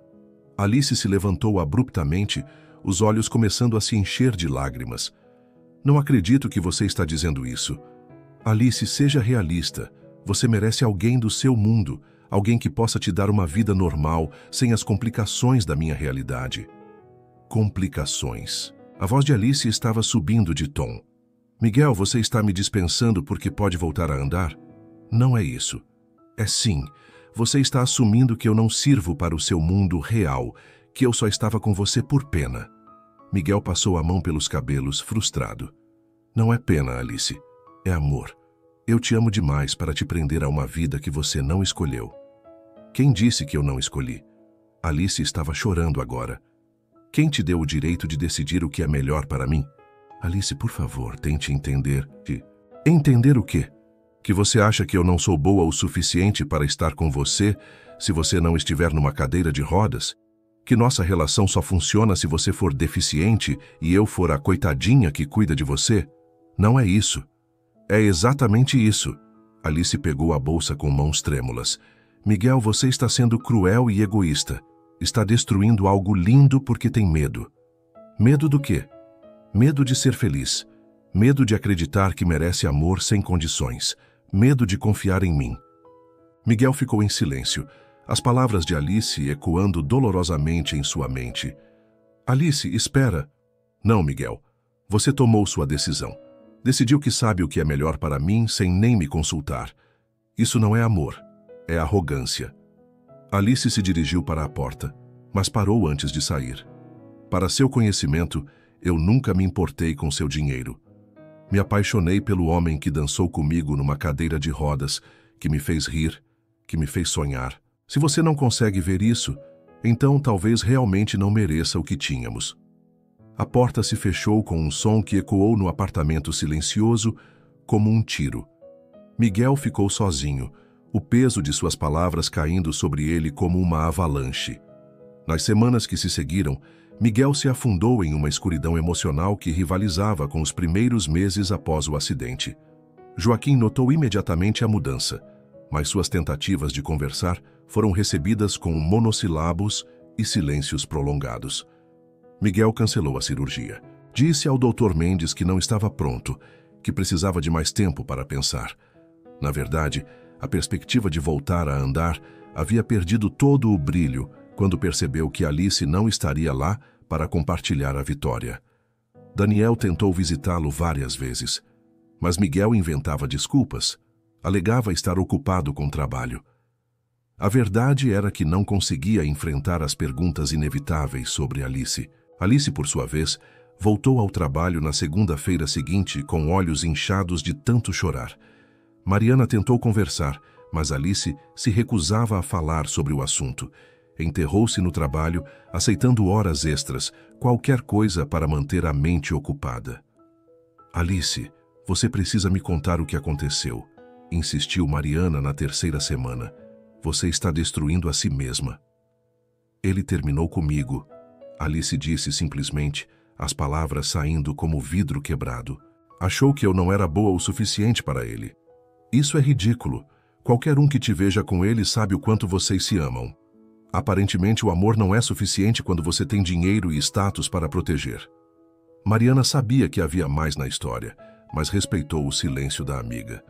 Alice se levantou abruptamente, os olhos começando a se encher de lágrimas. Não acredito que você está dizendo isso. Alice, seja realista. Você merece alguém do seu mundo, alguém que possa te dar uma vida normal, sem as complicações da minha realidade. Complicações. A voz de Alice estava subindo de tom. Miguel, você está me dispensando porque pode voltar a andar? Não é isso. É sim. Você está assumindo que eu não sirvo para o seu mundo real, que eu só estava com você por pena. Miguel passou a mão pelos cabelos, frustrado. Não é pena, Alice. É amor. Eu te amo demais para te prender a uma vida que você não escolheu. Quem disse que eu não escolhi? Alice estava chorando agora. Quem te deu o direito de decidir o que é melhor para mim? Alice, por favor, tente entender. Entender o quê? Que você acha que eu não sou boa o suficiente para estar com você se você não estiver numa cadeira de rodas? Que nossa relação só funciona se você for deficiente e eu for a coitadinha que cuida de você? Não é isso. É exatamente isso. Alice pegou a bolsa com mãos trêmulas. Miguel, você está sendo cruel e egoísta. Está destruindo algo lindo porque tem medo. Medo do quê? Medo de ser feliz. Medo de acreditar que merece amor sem condições. Medo de confiar em mim. Miguel ficou em silêncio, as palavras de Alice ecoando dolorosamente em sua mente. Alice, espera. Não, Miguel. Você tomou sua decisão. Decidiu que sabe o que é melhor para mim sem nem me consultar. Isso não é amor, é arrogância. Alice se dirigiu para a porta, mas parou antes de sair. Para seu conhecimento, eu nunca me importei com seu dinheiro. Me apaixonei pelo homem que dançou comigo numa cadeira de rodas, que me fez rir, que me fez sonhar. Se você não consegue ver isso, então talvez realmente não mereça o que tínhamos. A porta se fechou com um som que ecoou no apartamento silencioso, como um tiro. Miguel ficou sozinho, o peso de suas palavras caindo sobre ele como uma avalanche. Nas semanas que se seguiram, Miguel se afundou em uma escuridão emocional que rivalizava com os primeiros meses após o acidente. Joaquim notou imediatamente a mudança, mas suas tentativas de conversar foram recebidas com monossilábios e silêncios prolongados. Miguel cancelou a cirurgia. Disse ao Dr. Mendes que não estava pronto, que precisava de mais tempo para pensar. Na verdade, a perspectiva de voltar a andar havia perdido todo o brilho quando percebeu que Alice não estaria lá para compartilhar a vitória. Daniel tentou visitá-lo várias vezes, mas Miguel inventava desculpas, alegava estar ocupado com trabalho. A verdade era que não conseguia enfrentar as perguntas inevitáveis sobre Alice. Alice, por sua vez, voltou ao trabalho na segunda-feira seguinte com olhos inchados de tanto chorar. Mariana tentou conversar, mas Alice se recusava a falar sobre o assunto. Enterrou-se no trabalho, aceitando horas extras, qualquer coisa para manter a mente ocupada. Alice, você precisa me contar o que aconteceu, insistiu Mariana na terceira semana. Você está destruindo a si mesma. Ele terminou comigo, Alice disse simplesmente, as palavras saindo como vidro quebrado. Achou que eu não era boa o suficiente para ele. Isso é ridículo. Qualquer um que te veja com ele sabe o quanto vocês se amam. Aparentemente o amor não é suficiente quando você tem dinheiro e status para proteger. Mariana sabia que havia mais na história, mas respeitou o silêncio da amiga.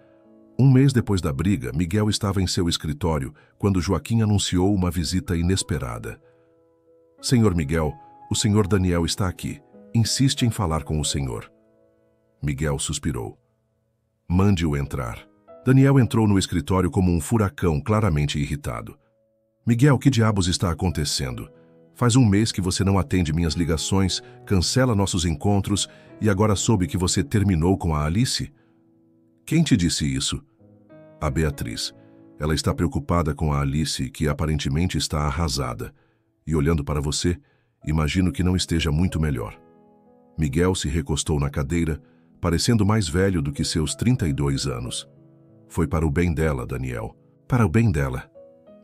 Um mês depois da briga, Miguel estava em seu escritório quando Joaquim anunciou uma visita inesperada. Senhor Miguel, o senhor Daniel está aqui. Insiste em falar com o senhor. Miguel suspirou. Mande-o entrar. Daniel entrou no escritório como um furacão, claramente irritado. Miguel, que diabos está acontecendo? Faz um mês que você não atende minhas ligações, cancela nossos encontros e agora soube que você terminou com a Alice? Quem te disse isso? A Beatriz. Ela está preocupada com a Alice, que aparentemente está arrasada. E olhando para você, imagino que não esteja muito melhor. Miguel se recostou na cadeira, parecendo mais velho do que seus 32 anos. Foi para o bem dela, Daniel. Para o bem dela.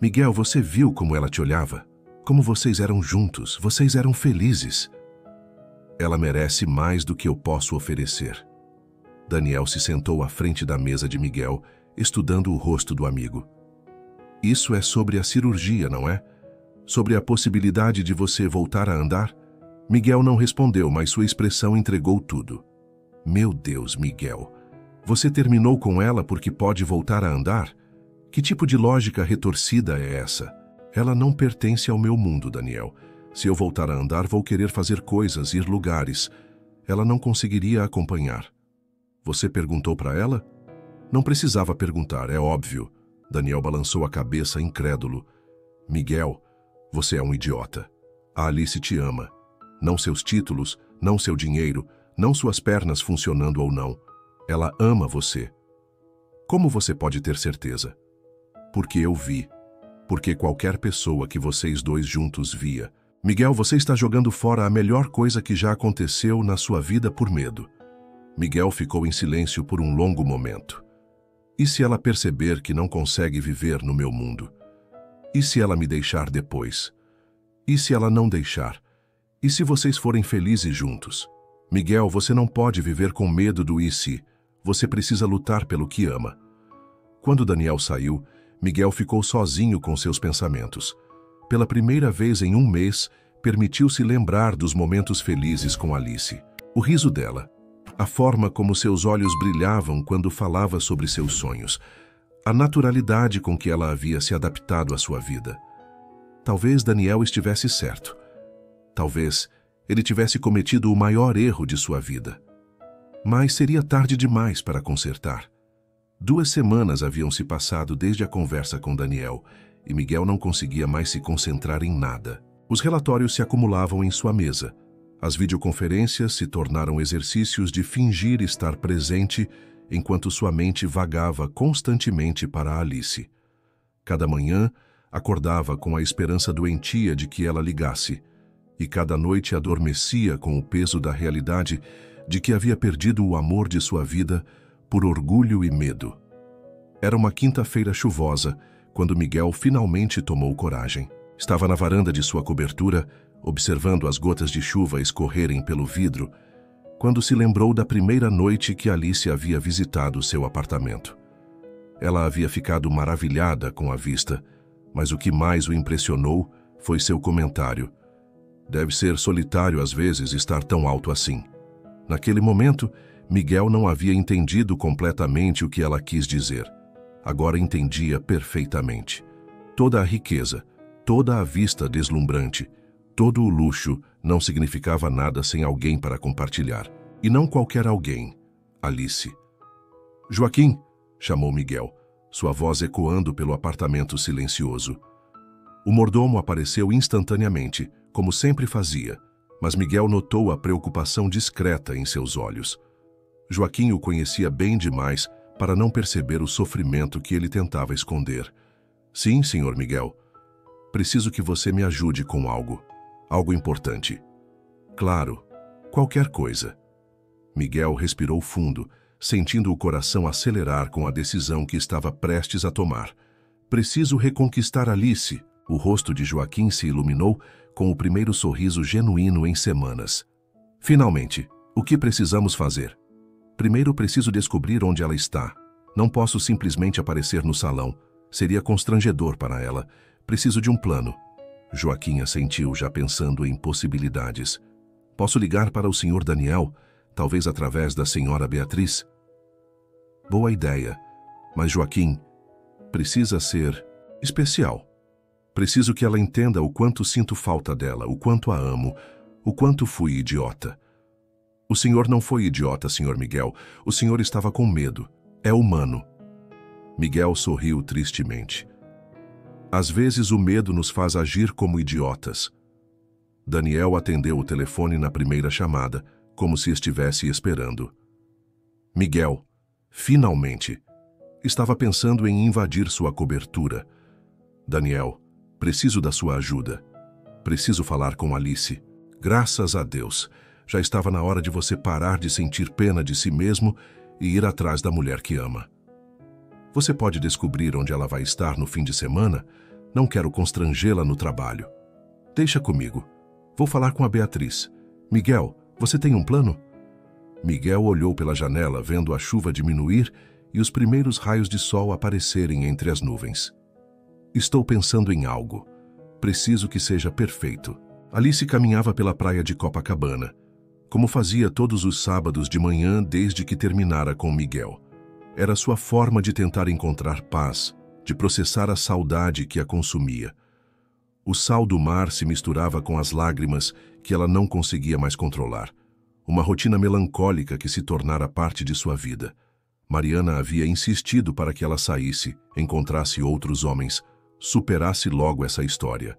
Miguel, você viu como ela te olhava? Como vocês eram juntos, vocês eram felizes. Ela merece mais do que eu posso oferecer. Daniel se sentou à frente da mesa de Miguel, estudando o rosto do amigo. Isso é sobre a cirurgia, não é? Sobre a possibilidade de você voltar a andar? Miguel não respondeu, mas sua expressão entregou tudo. Meu Deus, Miguel. Você terminou com ela porque pode voltar a andar? Que tipo de lógica retorcida é essa? Ela não pertence ao meu mundo, Daniel. Se eu voltar a andar, vou querer fazer coisas, ir lugares. Ela não conseguiria acompanhar. Você perguntou para ela? Não precisava perguntar, é óbvio. Daniel balançou a cabeça incrédulo. Miguel, você é um idiota. A Alice te ama. Não seus títulos, não seu dinheiro, não suas pernas funcionando ou não. Ela ama você. Como você pode ter certeza? Porque eu vi. Porque qualquer pessoa que vocês dois juntos via. Miguel, você está jogando fora a melhor coisa que já aconteceu na sua vida por medo. Miguel ficou em silêncio por um longo momento. E se ela perceber que não consegue viver no meu mundo? E se ela me deixar depois? E se ela não deixar? E se vocês forem felizes juntos? Miguel, você não pode viver com medo do e se. Você precisa lutar pelo que ama. Quando Daniel saiu, Miguel ficou sozinho com seus pensamentos. Pela primeira vez em um mês, permitiu-se lembrar dos momentos felizes com Alice. O riso dela, a forma como seus olhos brilhavam quando falava sobre seus sonhos, a naturalidade com que ela havia se adaptado à sua vida. Talvez Daniel estivesse certo. Talvez ele tivesse cometido o maior erro de sua vida. Mas seria tarde demais para consertar. 2 semanas haviam se passado desde a conversa com Daniel, e Miguel não conseguia mais se concentrar em nada. Os relatórios se acumulavam em sua mesa. As videoconferências se tornaram exercícios de fingir estar presente enquanto sua mente vagava constantemente para Alice. Cada manhã, acordava com a esperança doentia de que ela ligasse, e cada noite adormecia com o peso da realidade de que havia perdido o amor de sua vida por orgulho e medo. Era uma quinta-feira chuvosa, quando Miguel finalmente tomou coragem. Estava na varanda de sua cobertura, observando as gotas de chuva escorrerem pelo vidro, quando se lembrou da primeira noite que Alice havia visitado seu apartamento. Ela havia ficado maravilhada com a vista, mas o que mais o impressionou foi seu comentário. Deve ser solitário às vezes estar tão alto assim. Naquele momento, Miguel não havia entendido completamente o que ela quis dizer. Agora entendia perfeitamente. Toda a riqueza, toda a vista deslumbrante, todo o luxo não significava nada sem alguém para compartilhar. E não qualquer alguém, Alice. Joaquim, chamou Miguel, sua voz ecoando pelo apartamento silencioso. O mordomo apareceu instantaneamente, como sempre fazia, mas Miguel notou a preocupação discreta em seus olhos. Joaquim o conhecia bem demais para não perceber o sofrimento que ele tentava esconder. Sim, senhor Miguel. Preciso que você me ajude com algo. Algo importante. Claro, qualquer coisa. Miguel respirou fundo, sentindo o coração acelerar com a decisão que estava prestes a tomar. Preciso reconquistar Alice. O rosto de Joaquim se iluminou com o primeiro sorriso genuíno em semanas. Finalmente, o que precisamos fazer? Primeiro preciso descobrir onde ela está. Não posso simplesmente aparecer no salão. Seria constrangedor para ela. Preciso de um plano. Joaquim assentiu, já pensando em possibilidades. Posso ligar para o Sr. Daniel, talvez através da Sra. Beatriz? Boa ideia. Mas Joaquim, precisa ser especial. Preciso que ela entenda o quanto sinto falta dela, o quanto a amo, o quanto fui idiota. O senhor não foi idiota, Sr. Miguel. O senhor estava com medo. É humano. Miguel sorriu tristemente. Às vezes o medo nos faz agir como idiotas. Daniel atendeu o telefone na primeira chamada, como se estivesse esperando. Miguel, finalmente, estava pensando em invadir sua cobertura. Daniel, preciso da sua ajuda. Preciso falar com Alice. Graças a Deus, já estava na hora de você parar de sentir pena de si mesmo e ir atrás da mulher que ama. Você pode descobrir onde ela vai estar no fim de semana? Não quero constrangê-la no trabalho. Deixa comigo. Vou falar com a Beatriz. Miguel, você tem um plano? Miguel olhou pela janela, vendo a chuva diminuir e os primeiros raios de sol aparecerem entre as nuvens. Estou pensando em algo. Preciso que seja perfeito. Alice caminhava pela praia de Copacabana, como fazia todos os sábados de manhã desde que terminara com Miguel. Era sua forma de tentar encontrar paz, de processar a saudade que a consumia. O sal do mar se misturava com as lágrimas que ela não conseguia mais controlar. Uma rotina melancólica que se tornara parte de sua vida. Mariana havia insistido para que ela saísse, encontrasse outros homens, superasse logo essa história.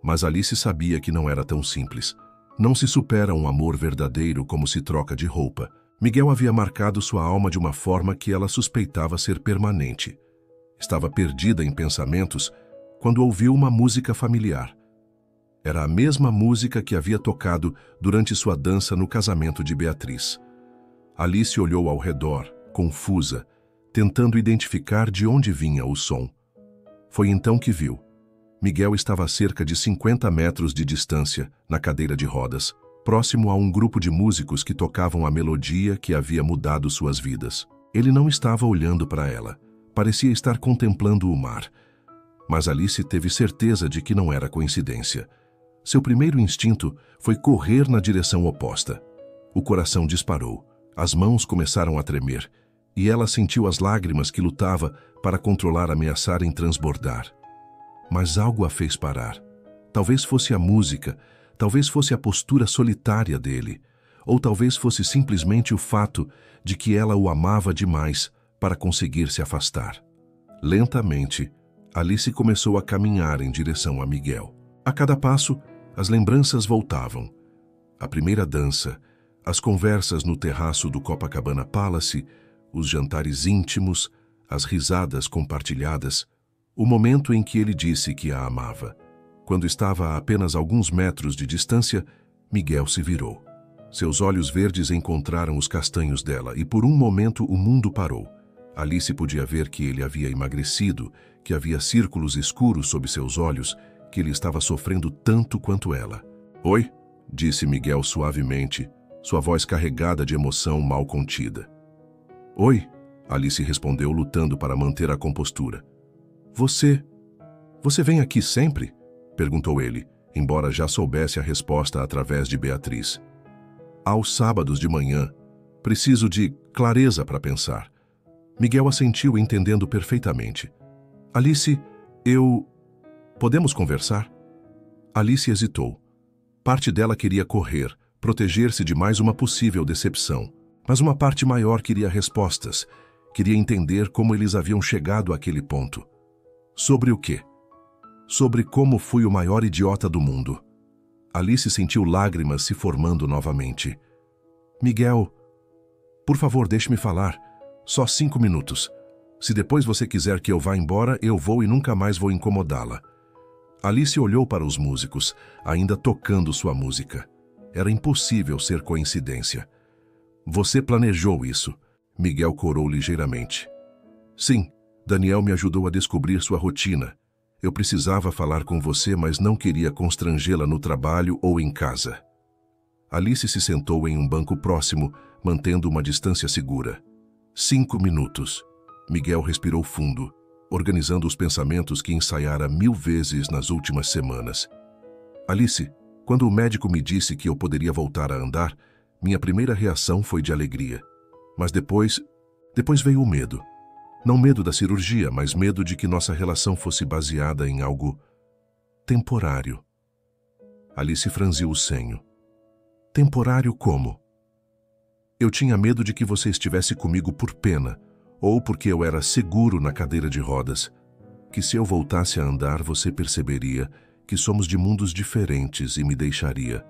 Mas Alice sabia que não era tão simples. Não se supera um amor verdadeiro como se troca de roupa. Miguel havia marcado sua alma de uma forma que ela suspeitava ser permanente. Estava perdida em pensamentos quando ouviu uma música familiar. Era a mesma música que havia tocado durante sua dança no casamento de Beatriz. Alice olhou ao redor, confusa, tentando identificar de onde vinha o som. Foi então que viu. Miguel estava a cerca de 50 metros de distância, na cadeira de rodas, próximo a um grupo de músicos que tocavam a melodia que havia mudado suas vidas. Ele não estava olhando para ela. Parecia estar contemplando o mar. Mas Alice teve certeza de que não era coincidência. Seu primeiro instinto foi correr na direção oposta. O coração disparou, as mãos começaram a tremer, e ela sentiu as lágrimas que lutava para controlar ameaçarem transbordar. Mas algo a fez parar. Talvez fosse a música, talvez fosse a postura solitária dele, ou talvez fosse simplesmente o fato de que ela o amava demais para conseguir se afastar. Lentamente, Alice começou a caminhar em direção a Miguel. A cada passo, as lembranças voltavam. A primeira dança, as conversas no terraço do Copacabana Palace, os jantares íntimos, as risadas compartilhadas, o momento em que ele disse que a amava. Quando estava a apenas alguns metros de distância, Miguel se virou. Seus olhos verdes encontraram os castanhos dela e por um momento o mundo parou. Alice podia ver que ele havia emagrecido, que havia círculos escuros sob seus olhos, que ele estava sofrendo tanto quanto ela. "Oi?", disse Miguel suavemente, sua voz carregada de emoção mal contida. "Oi", Alice respondeu, lutando para manter a compostura. Você vem aqui sempre?", perguntou ele, embora já soubesse a resposta através de Beatriz. "Aos sábados de manhã. Preciso de clareza para pensar." Miguel assentiu, entendendo perfeitamente. "Alice, podemos conversar?" Alice hesitou. Parte dela queria correr, proteger-se de mais uma possível decepção. Mas uma parte maior queria respostas. Queria entender como eles haviam chegado àquele ponto. Sobre o quê? Sobre como fui o maior idiota do mundo. Alice sentiu lágrimas se formando novamente. "Miguel, por favor, deixe-me falar. Só 5 minutos. Se depois você quiser que eu vá embora, eu vou e nunca mais vou incomodá-la." Alice olhou para os músicos, ainda tocando sua música. Era impossível ser coincidência. Você planejou isso, Miguel corou ligeiramente. Sim, Daniel me ajudou a descobrir sua rotina. Eu precisava falar com você, mas não queria constrangê-la no trabalho ou em casa. Alice se sentou em um banco próximo, mantendo uma distância segura. 5 minutos. Miguel respirou fundo, organizando os pensamentos que ensaiara 1000 vezes nas últimas semanas. Alice, quando o médico me disse que eu poderia voltar a andar, minha primeira reação foi de alegria. Mas depois veio o medo. Não medo da cirurgia, mas medo de que nossa relação fosse baseada em algo temporário. Alice franziu o senho. Temporário como? Eu tinha medo de que você estivesse comigo por pena, ou porque eu era seguro na cadeira de rodas. Que se eu voltasse a andar, você perceberia que somos de mundos diferentes e me deixaria.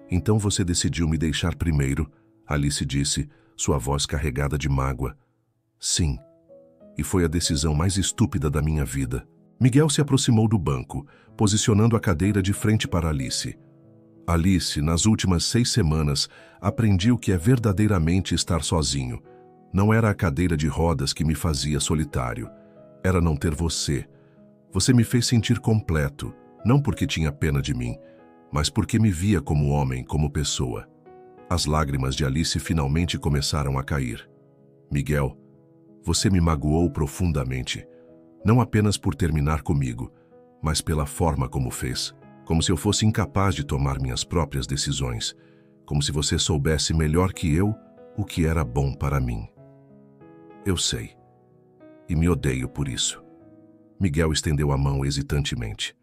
Então você decidiu me deixar primeiro, Alice disse, sua voz carregada de mágoa. Sim. E foi a decisão mais estúpida da minha vida. Miguel se aproximou do banco, posicionando a cadeira de frente para Alice. Alice, nas últimas 6 semanas, aprendi o que é verdadeiramente estar sozinho. Não era a cadeira de rodas que me fazia solitário. Era não ter você. Você me fez sentir completo, não porque tinha pena de mim, mas porque me via como homem, como pessoa. As lágrimas de Alice finalmente começaram a cair. Miguel, você me magoou profundamente. Não apenas por terminar comigo, mas pela forma como fez. Como se eu fosse incapaz de tomar minhas próprias decisões. Como se você soubesse melhor que eu o que era bom para mim. Eu sei. E me odeio por isso. Miguel estendeu a mão hesitantemente.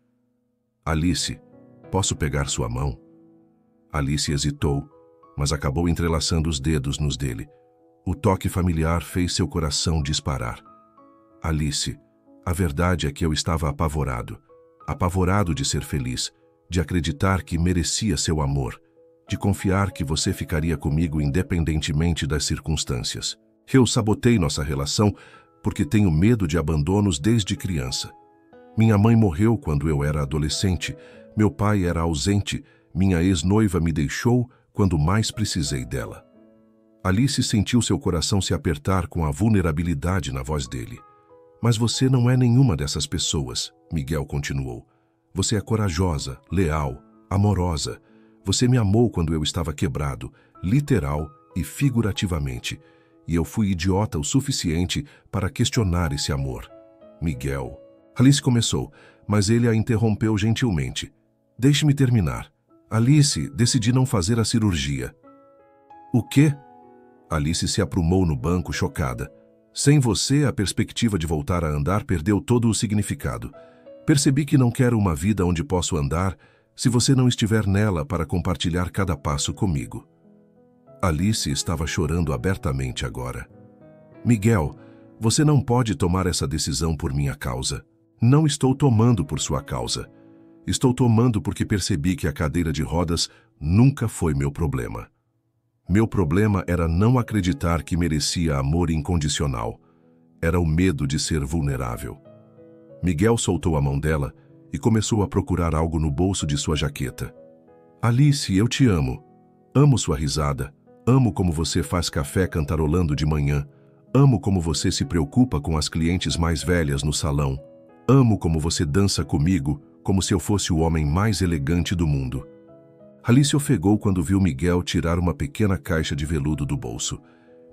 Alice, posso pegar sua mão? Alice hesitou, mas acabou entrelaçando os dedos nos dele. O toque familiar fez seu coração disparar. Alice, a verdade é que eu estava apavorado. Apavorado de ser feliz, de acreditar que merecia seu amor, de confiar que você ficaria comigo independentemente das circunstâncias. Eu sabotei nossa relação porque tenho medo de abandonos desde criança. Minha mãe morreu quando eu era adolescente, meu pai era ausente, minha ex-noiva me deixou quando mais precisei dela. Alice sentiu seu coração se apertar com a vulnerabilidade na voz dele. Mas você não é nenhuma dessas pessoas, Miguel continuou. Você é corajosa, leal, amorosa. Você me amou quando eu estava quebrado, literal e figurativamente. E eu fui idiota o suficiente para questionar esse amor. Miguel. Alice começou, mas ele a interrompeu gentilmente. Deixe-me terminar. Alice, decidi não fazer a cirurgia. O quê? Alice se aprumou no banco, chocada. Sem você, a perspectiva de voltar a andar perdeu todo o significado. Percebi que não quero uma vida onde posso andar se você não estiver nela para compartilhar cada passo comigo. Alice estava chorando abertamente agora. Miguel, você não pode tomar essa decisão por minha causa. Não estou tomando por sua causa. Estou tomando porque percebi que a cadeira de rodas nunca foi meu problema. Meu problema era não acreditar que merecia amor incondicional. Era o medo de ser vulnerável. Miguel soltou a mão dela e começou a procurar algo no bolso de sua jaqueta. Alice, eu te amo. Amo sua risada. Amo como você faz café cantarolando de manhã. Amo como você se preocupa com as clientes mais velhas no salão. Amo como você dança comigo, como se eu fosse o homem mais elegante do mundo. Alice ofegou quando viu Miguel tirar uma pequena caixa de veludo do bolso.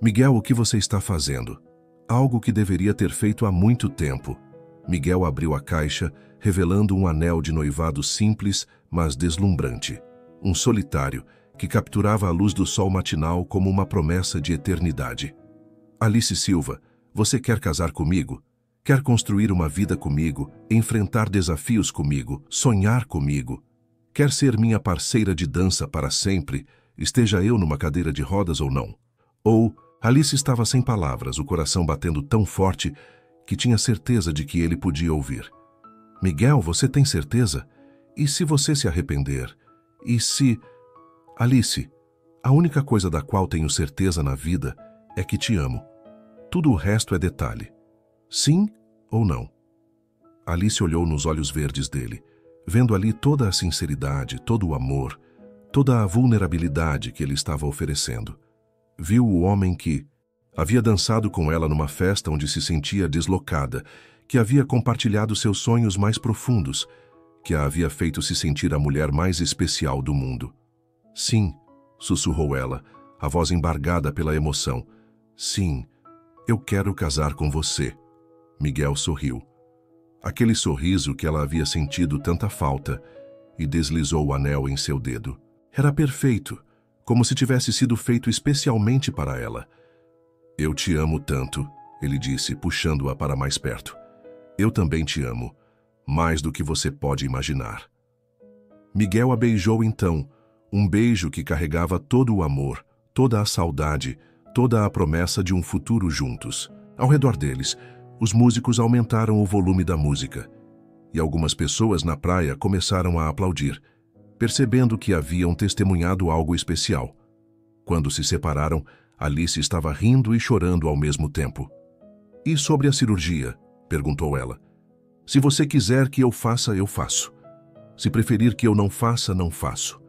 Miguel, o que você está fazendo? Algo que deveria ter feito há muito tempo. Miguel abriu a caixa, revelando um anel de noivado simples, mas deslumbrante. Um solitário, que capturava a luz do sol matinal como uma promessa de eternidade. Alice Silva, você quer casar comigo? Quer construir uma vida comigo, enfrentar desafios comigo, sonhar comigo? Quer ser minha parceira de dança para sempre, esteja eu numa cadeira de rodas ou não? Ou, Alice estava sem palavras, o coração batendo tão forte que tinha certeza de que ele podia ouvir. Miguel, você tem certeza? E se você se arrepender? E se... Alice, a única coisa da qual tenho certeza na vida é que te amo. Tudo o resto é detalhe. Sim ou não? Alice olhou nos olhos verdes dele. vendo ali toda a sinceridade, todo o amor, toda a vulnerabilidade que ele estava oferecendo. Viu o homem que havia dançado com ela numa festa onde se sentia deslocada, que havia compartilhado seus sonhos mais profundos, que a havia feito se sentir a mulher mais especial do mundo. Sim, sussurrou ela, a voz embargada pela emoção. Sim, eu quero casar com você. Miguel sorriu. Aquele sorriso que ela havia sentido tanta falta, e deslizou o anel em seu dedo. Era perfeito, como se tivesse sido feito especialmente para ela. Eu te amo tanto, ele disse, puxando-a para mais perto. Eu também te amo, mais do que você pode imaginar. Miguel a beijou então, um beijo que carregava todo o amor, toda a saudade, toda a promessa de um futuro juntos. Ao redor deles, os músicos aumentaram o volume da música, e algumas pessoas na praia começaram a aplaudir, percebendo que haviam testemunhado algo especial. Quando se separaram, Alice estava rindo e chorando ao mesmo tempo. E sobre a cirurgia? Perguntou ela. Se você quiser que eu faça, eu faço. Se preferir que eu não faça, não faço.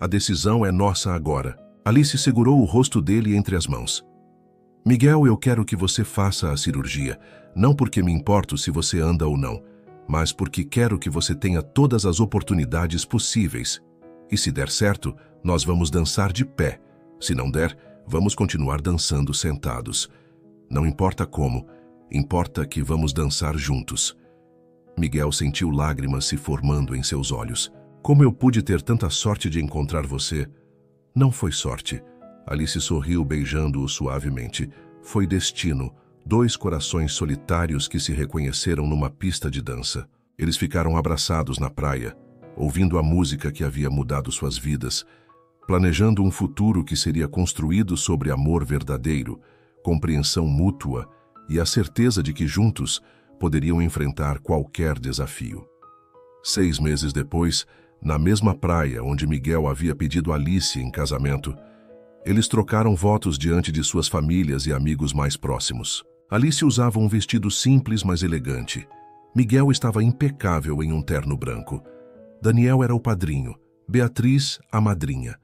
A decisão é nossa agora. Alice segurou o rosto dele entre as mãos. Miguel, eu quero que você faça a cirurgia, não porque me importo se você anda ou não, mas porque quero que você tenha todas as oportunidades possíveis. E se der certo, nós vamos dançar de pé. Se não der, vamos continuar dançando sentados. Não importa como, importa que vamos dançar juntos. Miguel sentiu lágrimas se formando em seus olhos. Como eu pude ter tanta sorte de encontrar você? Não foi sorte. Alice sorriu beijando-o suavemente. Foi destino, dois corações solitários que se reconheceram numa pista de dança. Eles ficaram abraçados na praia, ouvindo a música que havia mudado suas vidas, planejando um futuro que seria construído sobre amor verdadeiro, compreensão mútua e a certeza de que juntos poderiam enfrentar qualquer desafio. 6 meses depois, na mesma praia onde Miguel havia pedido Alice em casamento, eles trocaram votos diante de suas famílias e amigos mais próximos. Alice usava um vestido simples, mas elegante. Miguel estava impecável em um terno branco. Daniel era o padrinho, Beatriz, a madrinha.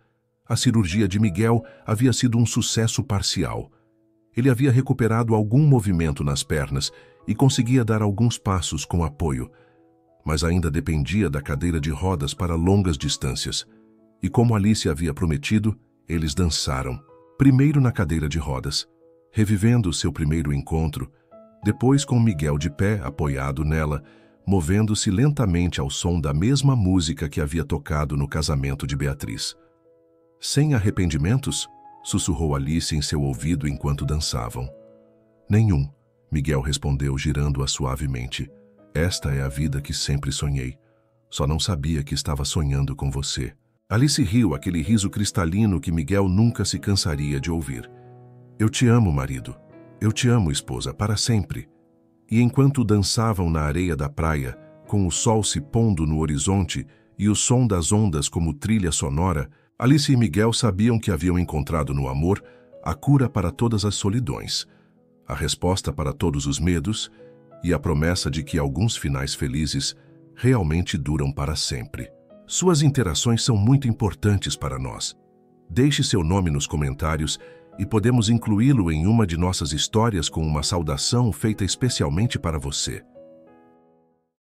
A cirurgia de Miguel havia sido um sucesso parcial. Ele havia recuperado algum movimento nas pernas e conseguia dar alguns passos com apoio, mas ainda dependia da cadeira de rodas para longas distâncias. E como Alice havia prometido, eles dançaram, primeiro na cadeira de rodas, revivendo seu primeiro encontro, depois com Miguel de pé, apoiado nela, movendo-se lentamente ao som da mesma música que havia tocado no casamento de Beatriz. Sem arrependimentos? Sussurrou Alice em seu ouvido enquanto dançavam. Nenhum, Miguel respondeu, girando-a suavemente. Esta é a vida que sempre sonhei. Só não sabia que estava sonhando com você. Alice riu, aquele riso cristalino que Miguel nunca se cansaria de ouvir. Eu te amo, marido. Eu te amo, esposa, para sempre. E enquanto dançavam na areia da praia, com o sol se pondo no horizonte e o som das ondas como trilha sonora, Alice e Miguel sabiam que haviam encontrado no amor a cura para todas as solidões, a resposta para todos os medos e a promessa de que alguns finais felizes realmente duram para sempre. Suas interações são muito importantes para nós. Deixe seu nome nos comentários e podemos incluí-lo em uma de nossas histórias com uma saudação feita especialmente para você.